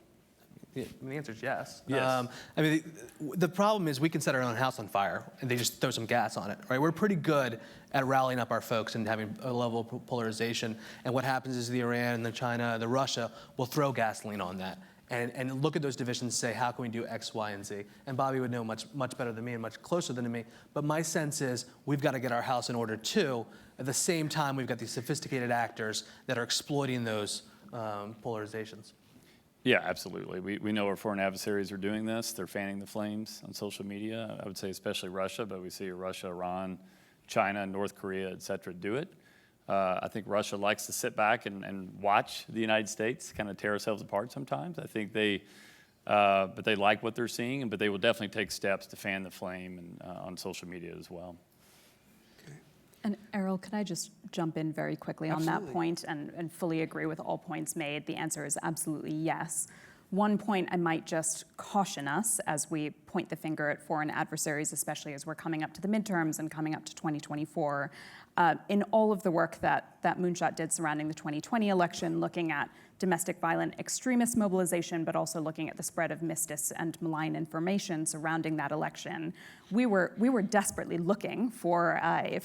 Yeah, the answer is yes. Yes. The problem is we can set our own house on fire and they just throw some gas on it, right? We're pretty good at rallying up our folks and having a level of polarization. And what happens is the Iran, the China, the Russia will throw gasoline on that. and look at those divisions and say, how can we do X, Y, and Z? And Bobby would know much better than me and much closer than me. But my sense is we've got to get our house in order too. At the same time, we've got these sophisticated actors that are exploiting those polarizations. Yeah, absolutely. We know our foreign adversaries are doing this. They're fanning the flames on social media. I would say especially Russia, but we see Russia, Iran, China, North Korea, et cetera, do it. I think Russia likes to sit back and watch the United States kind of tear ourselves apart sometimes. I think but they like what they're seeing, but they will definitely take steps to fan the flame and, on social media as well. And Errol, could I just jump in very quickly on that point and fully agree with all points made? The answer is absolutely yes. One point I might just caution us as we point the finger at foreign adversaries, especially as we're coming up to the midterms and coming up to 2024. In all of the work that Moonshot did surrounding the 2020 election, looking at domestic violent extremist mobilization, but also looking at the spread of misdis and malign information surrounding that election, we were desperately looking for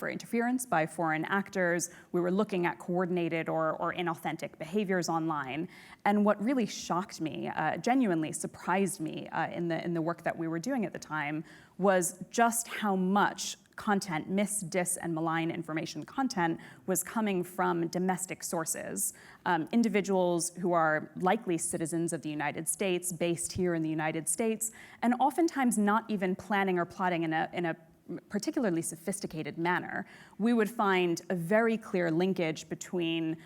interference by foreign actors. We were looking at coordinated or inauthentic behaviors online. And what really shocked me, genuinely surprised me in the work that we were doing at the time, was just how much content, dis, and malign information content was coming from domestic sources. Individuals who are likely citizens of the United States, based here in the United States, and oftentimes not even planning or plotting in a particularly sophisticated manner. We would find a very clear linkage between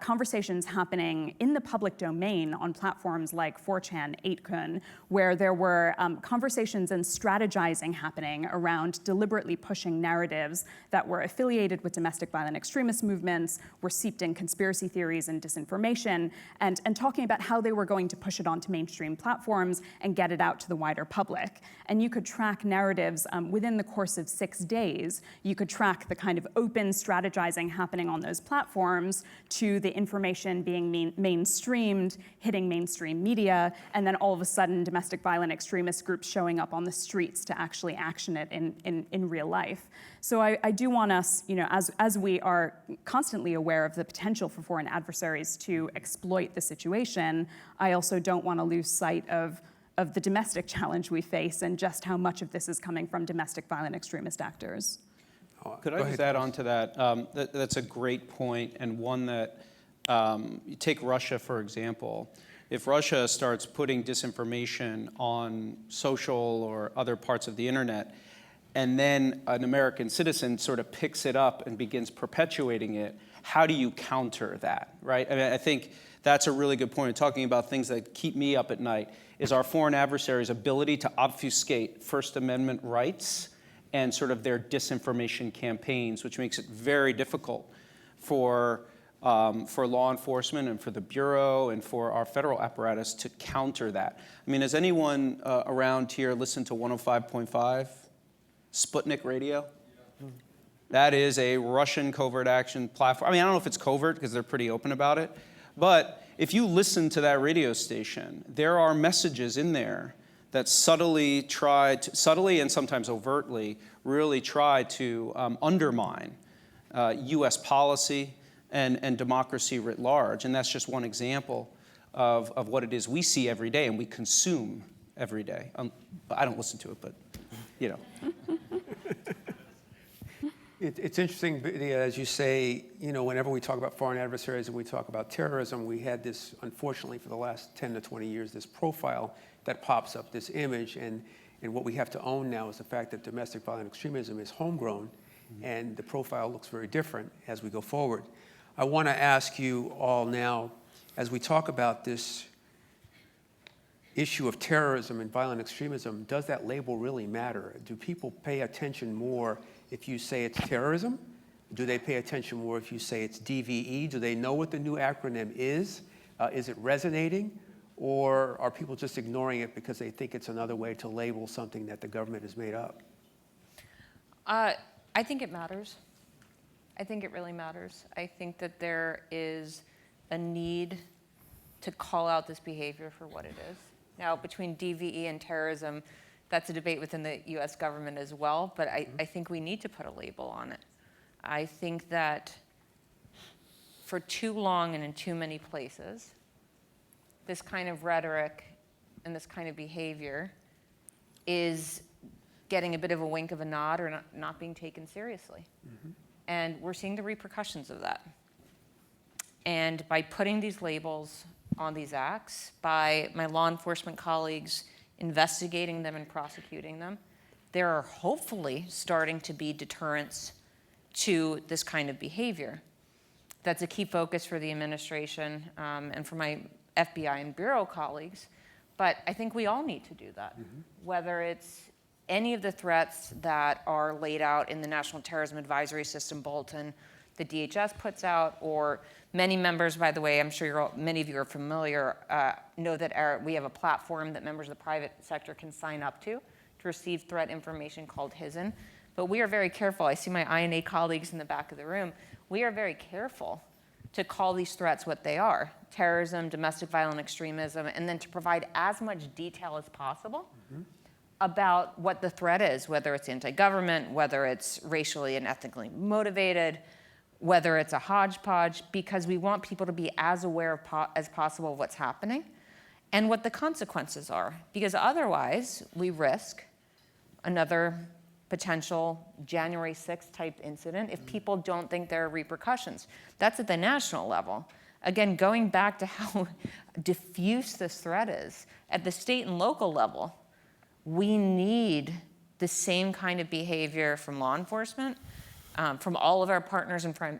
conversations happening in the public domain on platforms like 4chan, 8kun, where there were conversations and strategizing happening around deliberately pushing narratives that were affiliated with domestic violent extremist movements, were seeped in conspiracy theories and disinformation, and talking about how they were going to push it onto mainstream platforms and get it out to the wider public. And you could track narratives within the course of 6 days. You could track the kind of open strategizing happening on those platforms to the information being mainstreamed, hitting mainstream media, and then all of a sudden domestic violent extremist groups showing up on the streets to actually action it in real life. So I do want us, as we are constantly aware of the potential for foreign adversaries to exploit the situation, I also don't want to lose sight of the domestic challenge we face and just how much of this is coming from domestic violent extremist actors. Could I just add on to that? That's a great point, and one that, you take Russia, for example. If Russia starts putting disinformation on social or other parts of the internet, and then an American citizen sort of picks it up and begins perpetuating it, how do you counter that, right? I mean, I think that's a really good point. Talking about things that keep me up at night is our foreign adversaries' ability to obfuscate First Amendment rights and sort of their disinformation campaigns, which makes it very difficult for law enforcement and for the Bureau and for our federal apparatus to counter that. I mean, has anyone around here listened to 105.5 Sputnik Radio? That is a Russian covert action platform. I mean, I don't know if it's covert because they're pretty open about it, but if you listen to that radio station, there are messages in there that subtly and sometimes overtly really try to undermine U.S. policy and democracy writ large. And that's just one example of what it is we see every day and we consume every day. I don't listen to it, but, It's interesting, as you say, whenever we talk about foreign adversaries and we talk about terrorism, we had this, unfortunately, for the last 10 to 20 years, this profile that pops up, this image, and what we have to own now is the fact that domestic violent extremism is homegrown, and the profile looks very different as we go forward. I want to ask you all now, as we talk about this issue of terrorism and violent extremism, does that label really matter? Do people pay attention more if you say it's terrorism? Do they pay attention more if you say it's DVE? Do they know what the new acronym is? Is it resonating? Or are people just ignoring it because they think it's another way to label something that the government has made up? I think it matters. I think it really matters. I think that there is a need to call out this behavior for what it is. Now, between DVE and terrorism, that's a debate within the US government as well, but I think we need to put a label on it. I think that for too long and in too many places, this kind of rhetoric and this kind of behavior is getting a bit of a wink of a nod or not being taken seriously. And we're seeing the repercussions of that. And by putting these labels on these acts, by my law enforcement colleagues investigating them and prosecuting them, there are hopefully starting to be deterrents to this kind of behavior. That's a key focus for the administration and for my FBI and Bureau colleagues. But I think we all need to do that, whether it's any of the threats that are laid out in the National Terrorism Advisory System bulletin the DHS puts out, or many members, by the way, I'm sure many of you are familiar, know that we have a platform that members of the private sector can sign up to receive threat information called HISN. But we are very careful. I see my INA colleagues in the back of the room. We are very careful to call these threats what they are: terrorism, domestic violent extremism, and then to provide as much detail as possible about what the threat is, whether it's anti-government, whether it's racially and ethnically motivated, whether it's a hodgepodge, because we want people to be as aware as possible of what's happening and what the consequences are. Because otherwise, we risk another potential January 6th type incident if people don't think there are repercussions. That's at the national level. Again, going back to how diffuse this threat is, at the state and local level, we need the same kind of behavior from law enforcement, from all of our partners and from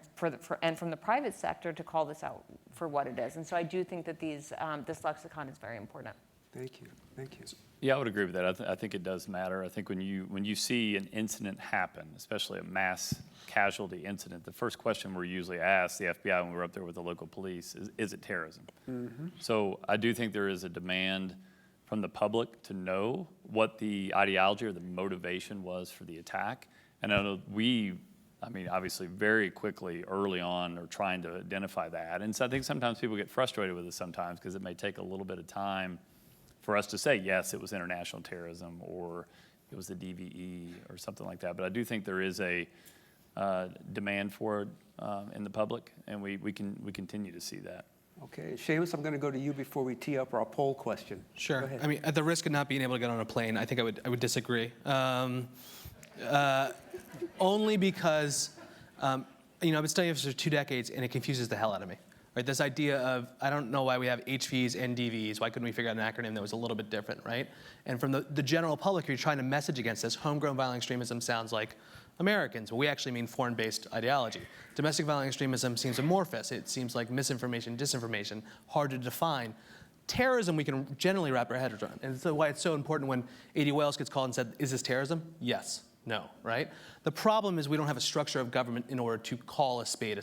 the private sector to call this out for what it is. And so I do think that this lexicon is very important. Thank you. Thank you. Yeah, I would agree with that. I think it does matter. I think when you see an incident happen, especially a mass casualty incident, the first question we're usually asked, the FBI when we're up there with the local police, is it terrorism? So I do think there is a demand from the public to know what the ideology or the motivation was for the attack. And I know obviously very quickly early on are trying to identify that. And so I think sometimes people get frustrated with it sometimes because it may take a little bit of time for us to say, yes, it was international terrorism or it was the DVE or something like that. But I do think there is a demand for it in the public, and we continue to see that. Okay, Seamus, I'm going to go to you before we tee up our poll question. Sure. Go ahead. I mean, at the risk of not being able to get on a plane, I think I would disagree. Only because, I've been studying this for 2 decades, and it confuses the hell out of me. Right? This idea of, I don't know why we have HVs and DVEs. Why couldn't we figure out an acronym that was a little bit different, right? And from the general public, you're trying to message against this. Homegrown violent extremism sounds like Americans, but we actually mean foreign-based ideology. Domestic violent extremism seems amorphous. It seems like misinformation, disinformation, hard to define. Terrorism, we can generally wrap our heads around. And so why it's so important when A.D. Wales gets called and said, is this terrorism? Yes. No, right? The problem is we don't have a structure of government in order to call a spade,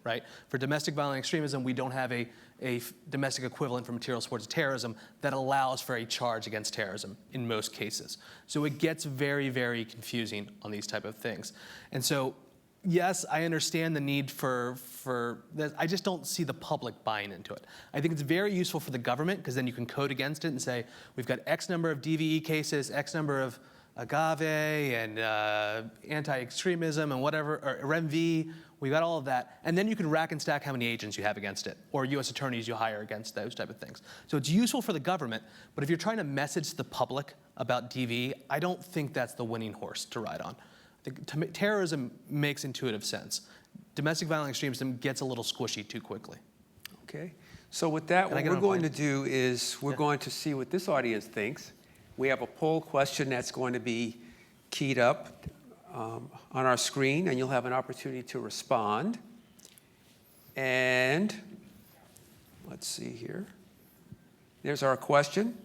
right? For domestic violent extremism, we don't have a domestic equivalent for material support of terrorism that allows for a charge against terrorism in most cases. So it gets very, very confusing on these type of things. And so, yes, I understand the need for this. I just don't see the public buying into it. I think it's very useful for the government because then you can code against it and say, we've got X number of DVE cases, X number of agave and anti-extremism and whatever, or RMV, we got all of that. And then you can rack and stack how many agents you have against it, or US attorneys you hire against those type of things. So it's useful for the government, but if you're trying to message the public about DV, I don't think that's the winning horse to ride on. I think terrorism makes intuitive sense. Domestic violent extremism gets a little squishy too quickly. Okay. So with that, what we're going to do is we're going to see what this audience thinks. We have a poll question that's going to be keyed up on our screen, and you'll have an opportunity to respond. And let's see here. There's our question.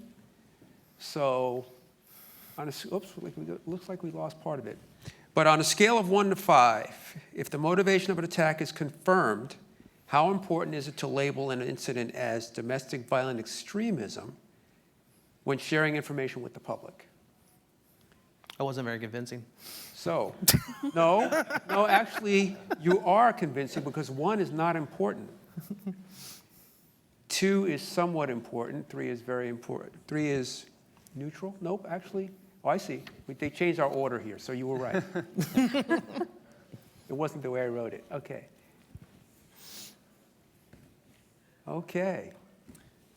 So, looks like we lost part of it. But on a scale of 1 to 5, if the motivation of an attack is confirmed, how important is it to label an incident as domestic violent extremism when sharing information with the public? I wasn't very convincing. So, no, actually, you are convincing because 1 is not important. 2 is somewhat important. 3 is very important. 3 is neutral. Nope, actually, I see. They changed our order here, so you were right. It wasn't the way I wrote it. Okay. Okay.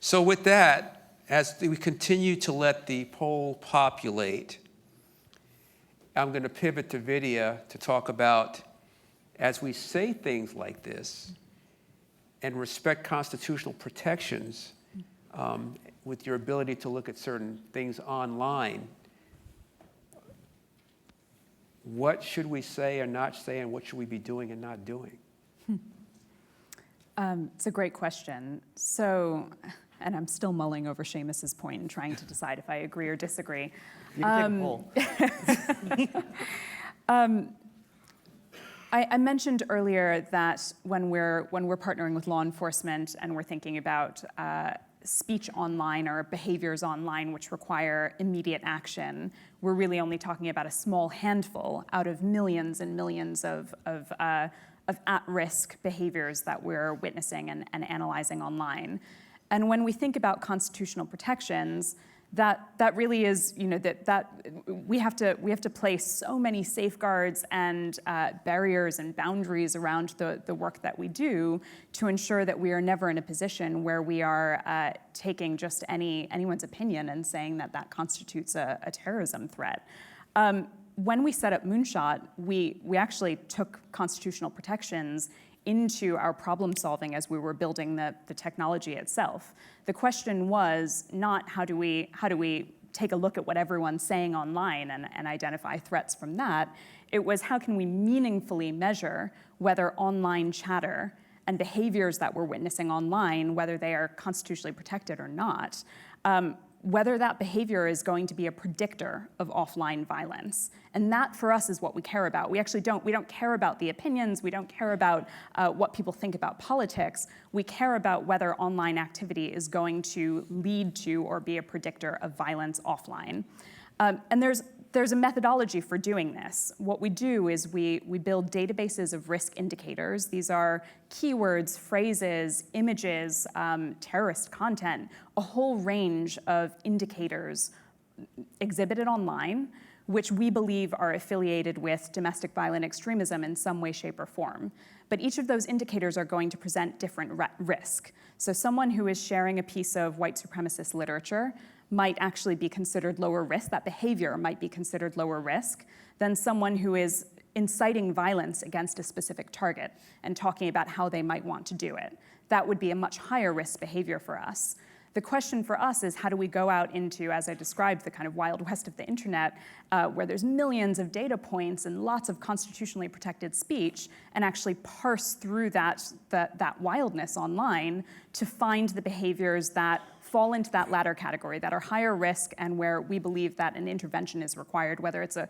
So with that, as we continue to let the poll populate, I'm going to pivot to Vidya to talk about, as we say things like this and respect constitutional protections, with your ability to look at certain things online, what should we say or not say, and what should we be doing and not doing? It's a great question. So, and I'm still mulling over Seamus's point and trying to decide if I agree or disagree. You can take a poll. I mentioned earlier that when we're partnering with law enforcement and we're thinking about speech online or behaviors online which require immediate action, we're really only talking about a small handful out of millions and millions of at-risk behaviors that we're witnessing and analyzing online. And when we think about constitutional protections, that really is, that we have to place so many safeguards and barriers and boundaries around the work that we do to ensure that we are never in a position where we are taking just anyone's opinion and saying that constitutes a terrorism threat. When we set up Moonshot, we actually took constitutional protections into our problem solving as we were building the technology itself. The question was not how do we take a look at what everyone's saying online and identify threats from that. It was how can we meaningfully measure whether online chatter and behaviors that we're witnessing online, whether they are constitutionally protected or not, whether that behavior is going to be a predictor of offline violence. And that, for us, is what we care about. We don't care about the opinions, we don't care about what people think about politics. We care about whether online activity is going to lead to or be a predictor of violence offline. And there's a methodology for doing this. What we do is we build databases of risk indicators. These are keywords, phrases, images, terrorist content, a whole range of indicators exhibited online, which we believe are affiliated with domestic violent extremism in some way, shape, or form. But each of those indicators are going to present different risk. So someone who is sharing a piece of white supremacist literature might actually be considered lower risk, that behavior might be considered lower risk than someone who is inciting violence against a specific target and talking about how they might want to do it. That would be a much higher risk behavior for us. The question for us is how do we go out into, as I described, the kind of wild west of the internet, where there's millions of data points and lots of constitutionally protected speech, and actually parse through that wildness online to find the behaviors that fall into that latter category, that are higher risk and where we believe that an intervention is required, whether it's an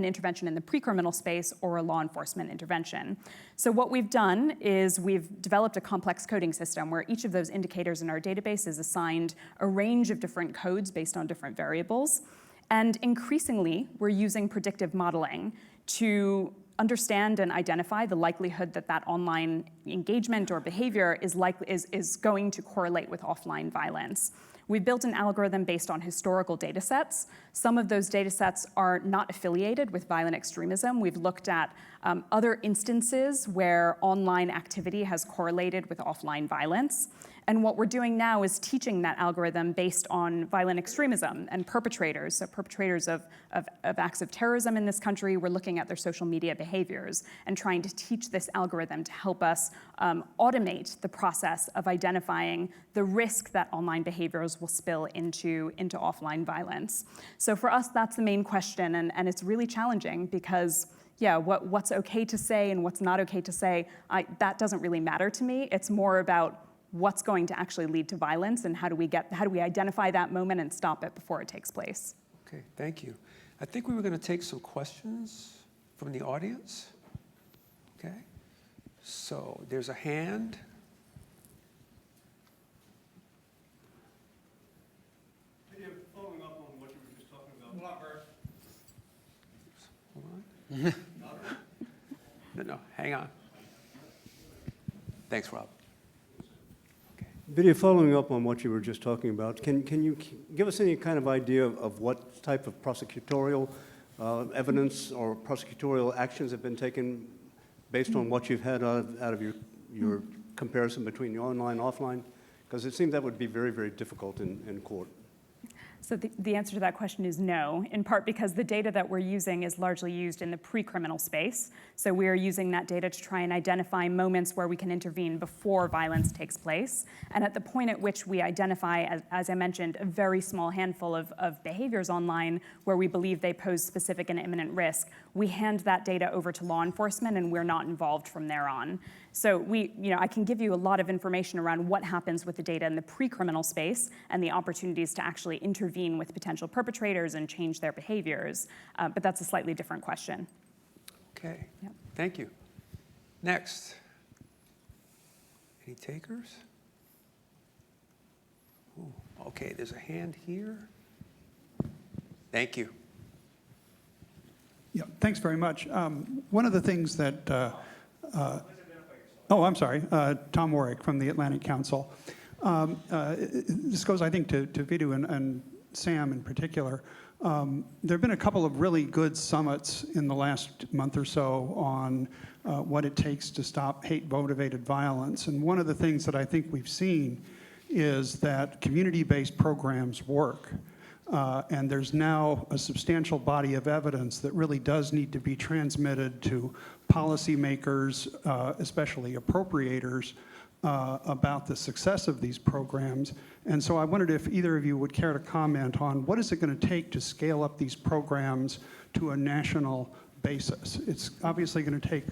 intervention in the pre-criminal space or a law enforcement intervention. So what we've done is we've developed a complex coding system where each of those indicators in our database is assigned a range of different codes based on different variables. And increasingly, we're using predictive modeling to understand and identify the likelihood that online engagement or behavior is going to correlate with offline violence. We've built an algorithm based on historical data sets. Some of those data sets are not affiliated with violent extremism. We've looked at other instances where online activity has correlated with offline violence. And what we're doing now is teaching that algorithm based on violent extremism and perpetrators. So perpetrators of acts of terrorism in this country, we're looking at their social media behaviors and trying to teach this algorithm to help us automate the process of identifying the risk that online behaviors will spill into offline violence. So for us, that's the main question, and it's really challenging because what's okay to say and what's not okay to say, that doesn't really matter to me. It's more about what's going to actually lead to violence and how do we identify that moment and stop it before it takes place. Okay, thank you. I think we were going to take some questions from the audience. Okay, so there's a hand. Following up on what you were just talking about. Hold on. No, hang on. Thanks, Rob. Vidya, following up on what you were just talking about, can you give us any kind of idea of what type of prosecutorial evidence or prosecutorial actions have been taken based on what you've had out of your comparison between the online and offline? Because it seems that would be very, very difficult in court. So the answer to that question is no, in part because the data that we're using is largely used in the pre-criminal space. So we are using that data to try and identify moments where we can intervene before violence takes place. And at the point at which we identify, as I mentioned, a very small handful of behaviors online where we believe they pose specific and imminent risk, we hand that data over to law enforcement and we're not involved from there on. So I can give you a lot of information around what happens with the data in the pre-criminal space and the opportunities to actually intervene with potential perpetrators and change their behaviors, but that's a slightly different question. Okay, Yep. thank you. Next. Any takers? Ooh, okay, there's a hand here. Thank you. Yeah, thanks very much. One of the things that I'm sorry, Tom Warwick from the Atlantic Council. This goes, I think, to Vidhu and Sam in particular. There have been a couple of really good summits in the last month or so on what it takes to stop hate-motivated violence. And one of the things that I think we've seen is that community-based programs work. And there's now a substantial body of evidence that really does need to be transmitted to policymakers, especially appropriators, about the success of these programs. And so I wondered if either of you would care to comment on what is it going to take to scale up these programs to a national basis. It's obviously going to take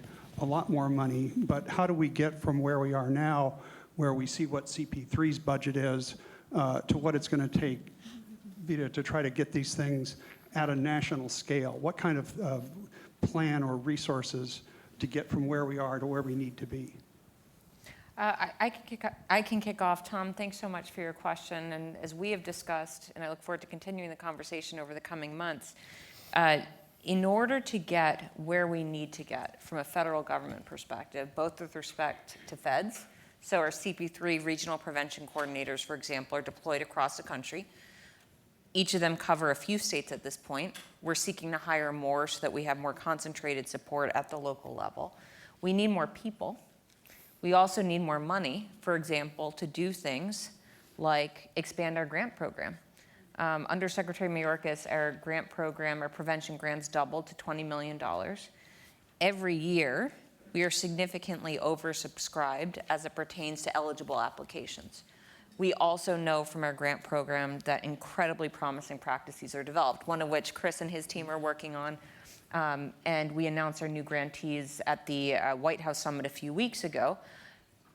a lot more money, but how do we get from where we are now, where we see what CP3's budget is, to what it's going to take to try to get these things at a national scale? What kind of plan or resources to get from where we are to where we need to be? I can kick off. Tom, thanks so much for your question. And as we have discussed, and I look forward to continuing the conversation over the coming months, in order to get where we need to get from a federal government perspective, both with respect to feds, so our CP3 regional prevention coordinators, for example, are deployed across the country. Each of them cover a few states at this point. We're seeking to hire more so that we have more concentrated support at the local level. We need more people. We also need more money, for example, to do things like expand our grant program. Under Secretary Mayorkas, our grant program, our prevention grants doubled to $20 million. Every year, we are significantly oversubscribed as it pertains to eligible applications. We also know from our grant program that incredibly promising practices are developed, one of which Chris and his team are working on. And we announced our new grantees at the White House Summit a few weeks ago,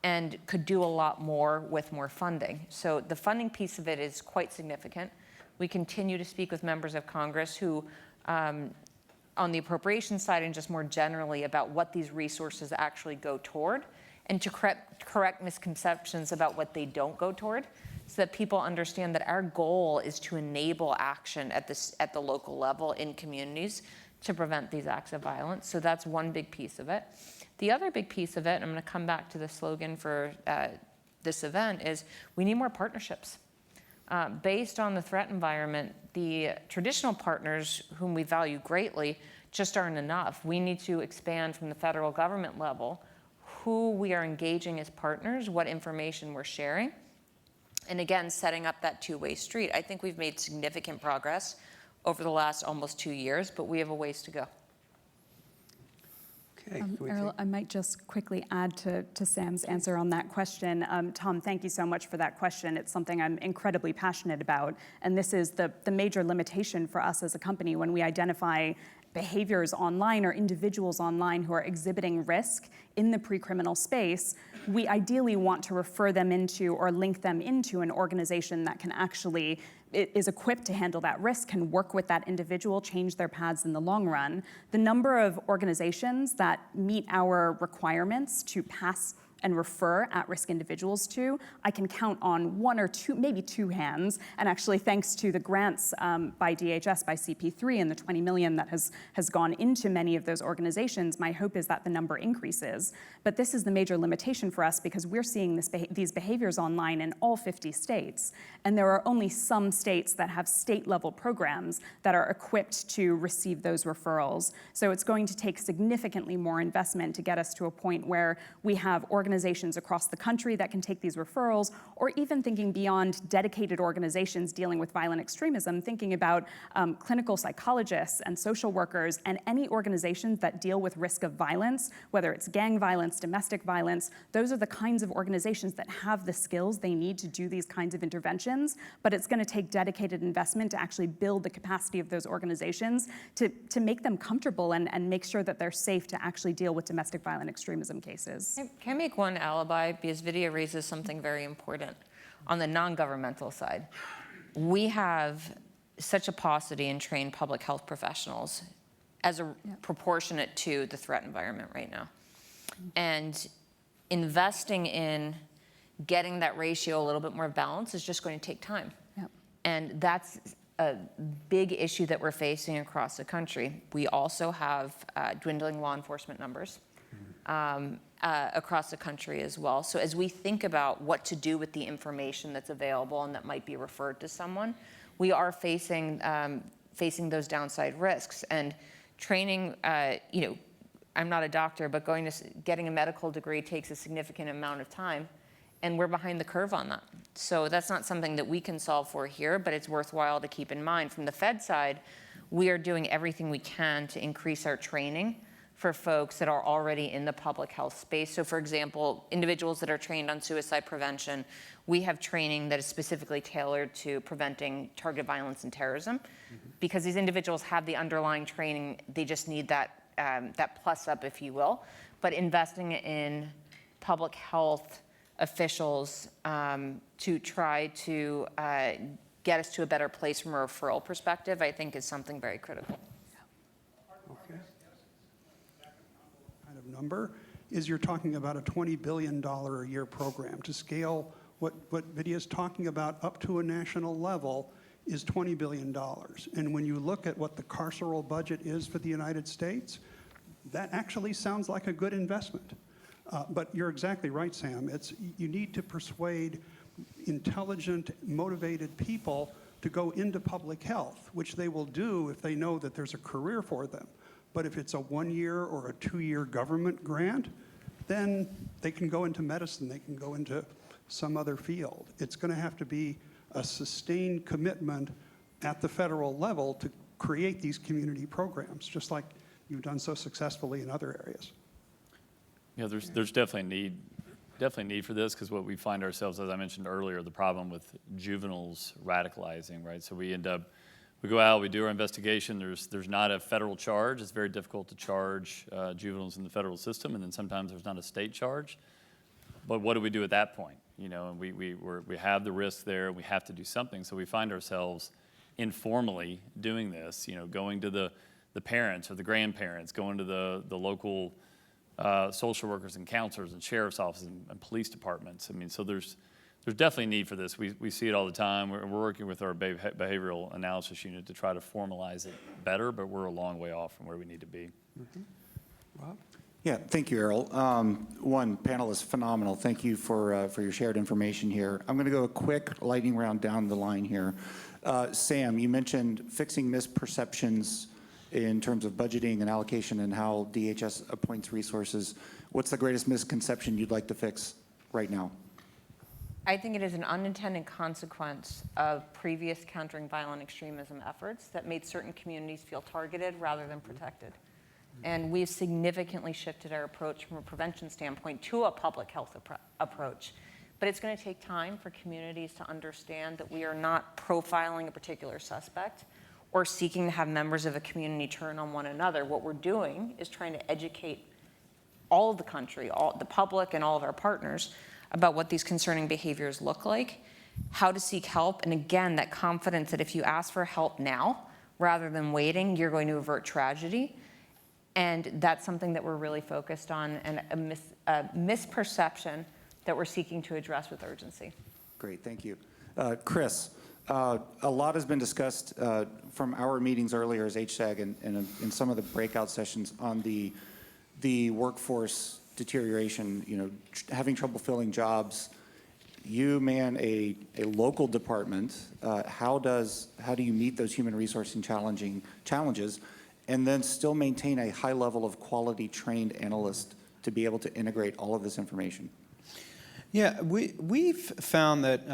and could do a lot more with more funding. So the funding piece of it is quite significant. We continue to speak with members of Congress who, on the appropriations side and just more generally about what these resources actually go toward, and to correct misconceptions about what they don't go toward, so that people understand that our goal is to enable action at the local level in communities to prevent these acts of violence. So that's one big piece of it. The other big piece of it, and I'm going to come back to the slogan for this event, is we need more partnerships. Based on the threat environment, the traditional partners whom we value greatly just aren't enough. We need to expand from the federal government level who we are engaging as partners, what information we're sharing, and again, setting up that two-way street. I think we've made significant progress over the last almost 2 years, but we have a ways to go. Okay. Errol, I might just quickly add to Sam's answer on that question. Tom, thank you so much for that question. It's something I'm incredibly passionate about, and this is the major limitation for us as a company when we identify behaviors online or individuals online who are exhibiting risk in the pre-criminal space. We ideally want to refer them into or link them into an organization that can actually is equipped to handle that risk, can work with that individual, change their paths in the long run. The number of organizations that meet our requirements to pass and refer at-risk individuals to, I can count on one or two, maybe two hands. And actually, thanks to the grants by DHS, by CP3, and the $20 million that has gone into many of those organizations, my hope is that the number increases. But this is the major limitation for us because we're seeing these behaviors online in all 50 states. And there are only some states that have state-level programs that are equipped to receive those referrals. So it's going to take significantly more investment to get us to a point where we have organizations organizations across the country that can take these referrals, or even thinking beyond dedicated organizations dealing with violent extremism, thinking about clinical psychologists and social workers and any organizations that deal with risk of violence, whether it's gang violence, domestic violence. Those are the kinds of organizations that have the skills they need to do these kinds of interventions, but it's going to take dedicated investment to actually build the capacity of those organizations to make them comfortable and make sure that they're safe to actually deal with domestic violent extremism cases. Can I make one alibi? Because video raises something very important. On the non-governmental side, we have such a paucity in trained public health professionals as a proportionate to the threat environment right now. And investing in getting that ratio a little bit more balanced is just going to take time. Yep. And that's a big issue that we're facing across the country. We also have dwindling law enforcement numbers across the country as well. So as we think about what to do with the information that's available and that might be referred to someone, we are facing those downside risks. And training, I'm not a doctor, but getting a medical degree takes a significant amount of time. And we're behind the curve on that. So that's not something that we can solve for here, but it's worthwhile to keep in mind. From the Fed side, we are doing everything we can to increase our training for folks that are already in the public health space. So for example, individuals that are trained on suicide prevention, we have training that is specifically tailored to preventing targeted violence and terrorism. Because these individuals have the underlying training, they just need that, that plus up, if you will. But investing in public health officials to try to get us to a better place from a referral perspective, I think is something very critical. Kind of number is you're talking about a $20 billion a year program. To scale what Vidya's talking about up to a national level is $20 billion. And when you look at what the carceral budget is for the United States, that actually sounds like a good investment. But you're exactly right, Sam. You need to persuade intelligent, motivated people to go into public health, which they will do if they know that there's a career for them. But if it's a 1-year or a 2-year government grant, then they can go into medicine, they can go into some other field. It's going to have to be a sustained commitment at the federal level to create these community programs, just like you've done so successfully in other areas. Yeah, there's definitely need for this, because what we find ourselves, as I mentioned earlier, the problem with juveniles radicalizing, right? So we go out, we do our investigation. There's not a federal charge. It's very difficult to charge juveniles in the federal system, and then sometimes there's not a state charge. But what do we do at that point? And we have the risk there, and we have to do something. So we find ourselves informally doing this. Going to the parents or the grandparents, going to the local social workers and counselors and sheriff's offices and police departments. So there's definitely need for this. We see it all the time. We're working with our behavioral analysis unit to try to formalize it better, but we're a long way off from where we need to be. Rob? Yeah, thank you, Errol. One, panel is phenomenal. Thank you for your shared information here. I'm going to go a quick lightning round down the line here. Sam, you mentioned fixing misperceptions in terms of budgeting and allocation and how DHS appoints resources. What's the greatest misconception you'd like to fix right now? I think it is an unintended consequence of previous countering violent extremism efforts that made certain communities feel targeted rather than protected. And we've significantly shifted our approach from a prevention standpoint to a public health approach. But it's going to take time for communities to understand that we are not profiling a particular suspect or seeking to have members of a community turn on one another. What we're doing is trying to educate all of the country, the public and all of our partners about what these concerning behaviors look like, how to seek help, and again, that confidence that if you ask for help now, rather than waiting, you're going to avert tragedy. And that's something that we're really focused on, and a misperception that we're seeking to address with urgency. Great, thank you. Chris, a lot has been discussed from our meetings earlier as HSAG and in some of the breakout sessions on the workforce deterioration, having trouble filling jobs. You man a local department. How do you meet those human resource and challenges and then still maintain a high level of quality trained analysts to be able to integrate all of this information? Yeah, we've found that,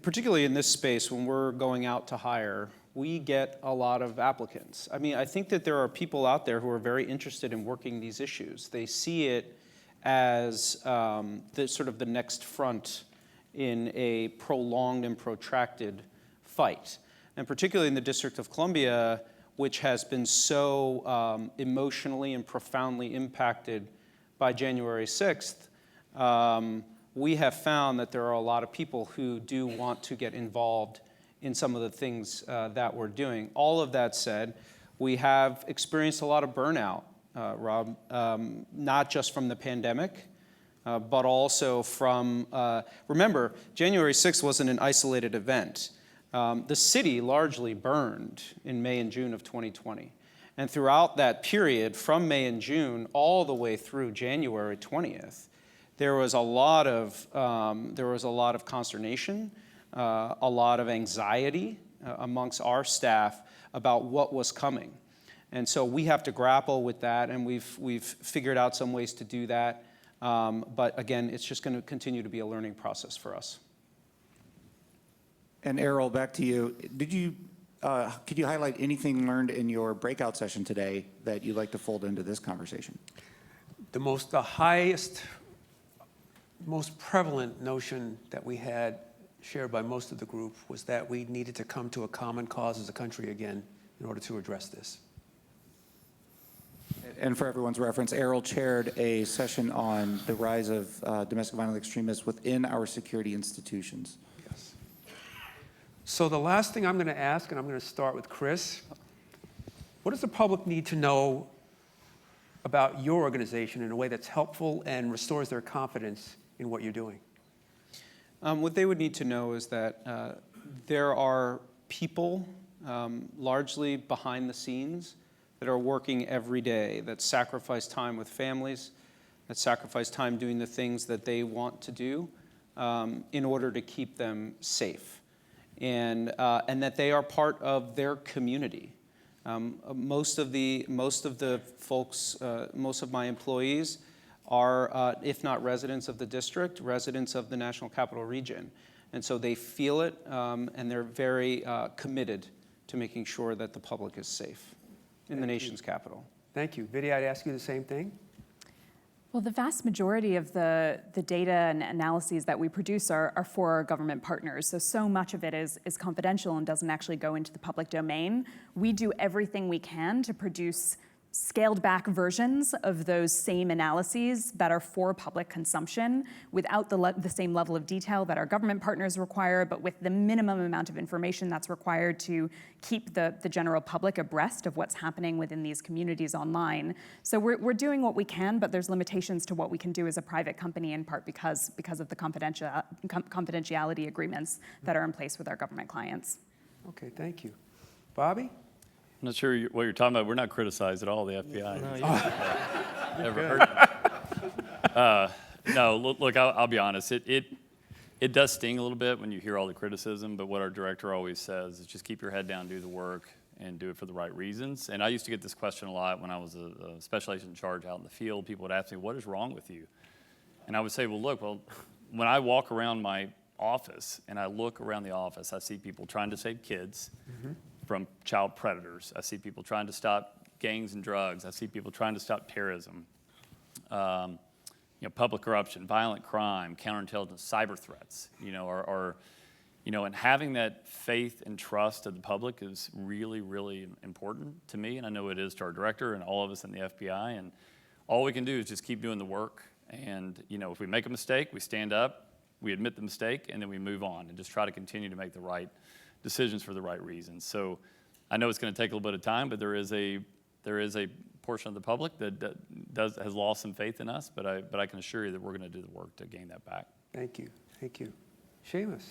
particularly in this space, when we're going out to hire, we get a lot of applicants. I mean, I think that there are people out there who are very interested in working these issues. They see it as the next front in a prolonged and protracted fight. And particularly in the District of Columbia, which has been so emotionally and profoundly impacted by January 6th, we have found that there are a lot of people who do want to get involved in some of the things that we're doing. All of that said, we have experienced a lot of burnout, Rob, not just from the pandemic, but also from, remember, January 6th wasn't an isolated event. The city largely burned in May and June of 2020. And throughout that period, from May and June all the way through January 20th, there was a lot of consternation, a lot of anxiety amongst our staff about what was coming. And so we have to grapple with that, and we've figured out some ways to do that. But again, it's just going to continue to be a learning process for us. And Errol, back to you. Could you highlight anything learned in your breakout session today that you'd like to fold into this conversation? The highest, most prevalent notion that we had shared by most of the group was that we needed to come to a common cause as a country again in order to address this. And for everyone's reference, Errol chaired a session on the rise of domestic violent extremists within our security institutions. Yes. So the last thing I'm going to ask, and I'm going to start with Chris, what does the public need to know about your organization in a way that's helpful and restores their confidence in what you're doing? What they would need to know is that there are people, largely behind the scenes, that are working every day, that sacrifice time with families, that sacrifice time doing the things that they want to do in order to keep them safe, and that they are part of their community. Most of the folks, most of my employees are, if not residents of the district, residents of the National Capital Region. And so they feel it, and they're very committed to making sure that the public is safe in the nation's capital. Thank you. Vidya, I'd ask you the same thing. Well, the vast majority of the data and analyses that we produce are for our government partners. So much of it is confidential and doesn't actually go into the public domain. We do everything we can to produce scaled back versions of those same analyses that are for public consumption without the same level of detail that our government partners require, but with the minimum amount of information that's required to keep the general public abreast of what's happening within these communities online. So we're doing what we can, but there's limitations to what we can do as a private company, in part because of the confidentiality agreements that are in place with our government clients. Okay, thank you. Bobby? I'm not sure what you're talking about. We're not criticized at all, the FBI. No, Never heard. No, look, I'll be honest. It does sting a little bit when you hear all the criticism, but what our director always says is just keep your head down, do the work, and do it for the right reasons. And I used to get this question a lot when I was a special agent in charge out in the field. People would ask me, what is wrong with you? And I would say, well, when I walk around my office and I look around the office, I see people trying to save kids from child predators. I see people trying to stop gangs and drugs. I see people trying to stop terrorism, public corruption, violent crime, counterintelligence, cyber threats. And having that faith and trust of the public is really, really important to me, and I know it is to our director and all of us in the FBI. And all we can do is just keep doing the work. And if we make a mistake, we stand up, we admit the mistake, and then we move on and just try to continue to make the right decisions for the right reasons. So I know it's going to take a little bit of time, but there is a portion of the public that has lost some faith in us, but I can assure you that we're going to do the work to gain that back. Thank you. Thank you. Seamus?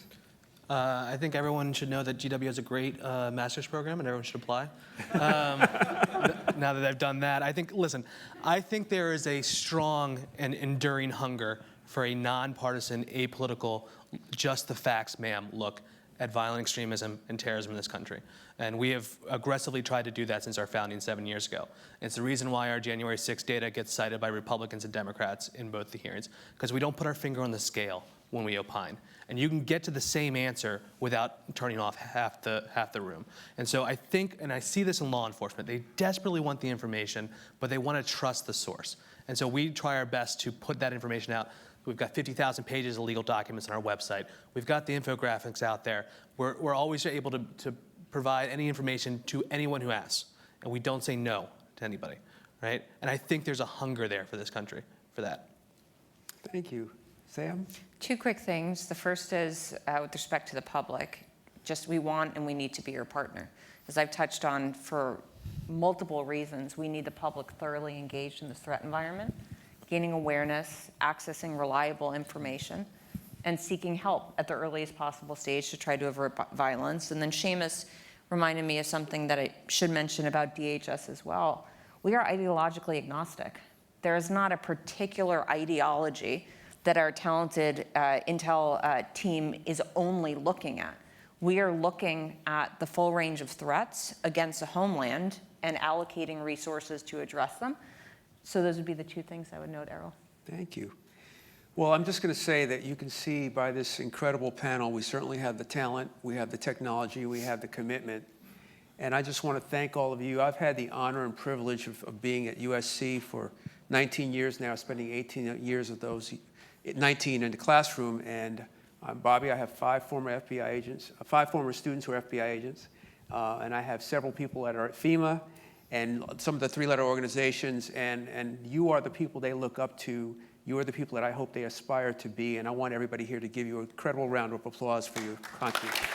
I think everyone should know that GW has a great master's program, and everyone should apply. Now that I've done that, I think there is a strong and enduring hunger for a nonpartisan, apolitical, just the facts, ma'am, look at violent extremism and terrorism in this country. And we have aggressively tried to do that since our founding 7 years ago. It's the reason why our January 6th data gets cited by Republicans and Democrats in both the hearings, because we don't put our finger on the scale when we opine. And you can get to the same answer without turning off half the room. And so I think, and I see this in law enforcement, they desperately want the information, but they want to trust the source. And so we try our best to put that information out. We've got 50,000 pages of legal documents on our website. We've got the infographics out there. We're always able to provide any information to anyone who asks. And we don't say no to anybody, right? And I think there's a hunger there for this country for that. Thank you. Sam? Two quick things. The first is with respect to the public, just we want and we need to be your partner. As I've touched on, for multiple reasons, we need the public thoroughly engaged in this threat environment, gaining awareness, accessing reliable information, and seeking help at the earliest possible stage to try to avert violence. And then Seamus reminded me of something that I should mention about DHS as well. We are ideologically agnostic. There is not a particular ideology that our talented intel team is only looking at. We are looking at the full range of threats against the homeland and allocating resources to address them. So those would be the two things I would note, Errol. Thank you. Well, I'm just going to say that you can see by this incredible panel, we certainly have the talent, we have the technology, we have the commitment. And I just want to thank all of you. I've had the honor and privilege of being at USC for 19 years now, spending 18 years of those 19 in the classroom. And Bobby, I have 5 former FBI agents, 5 former students who are FBI agents. And I have several people that are at FEMA and some of the 3-letter organizations. And you are the people they look up to. You are the people that I hope they aspire to be. And I want everybody here to give you an incredible round of applause for your contribution.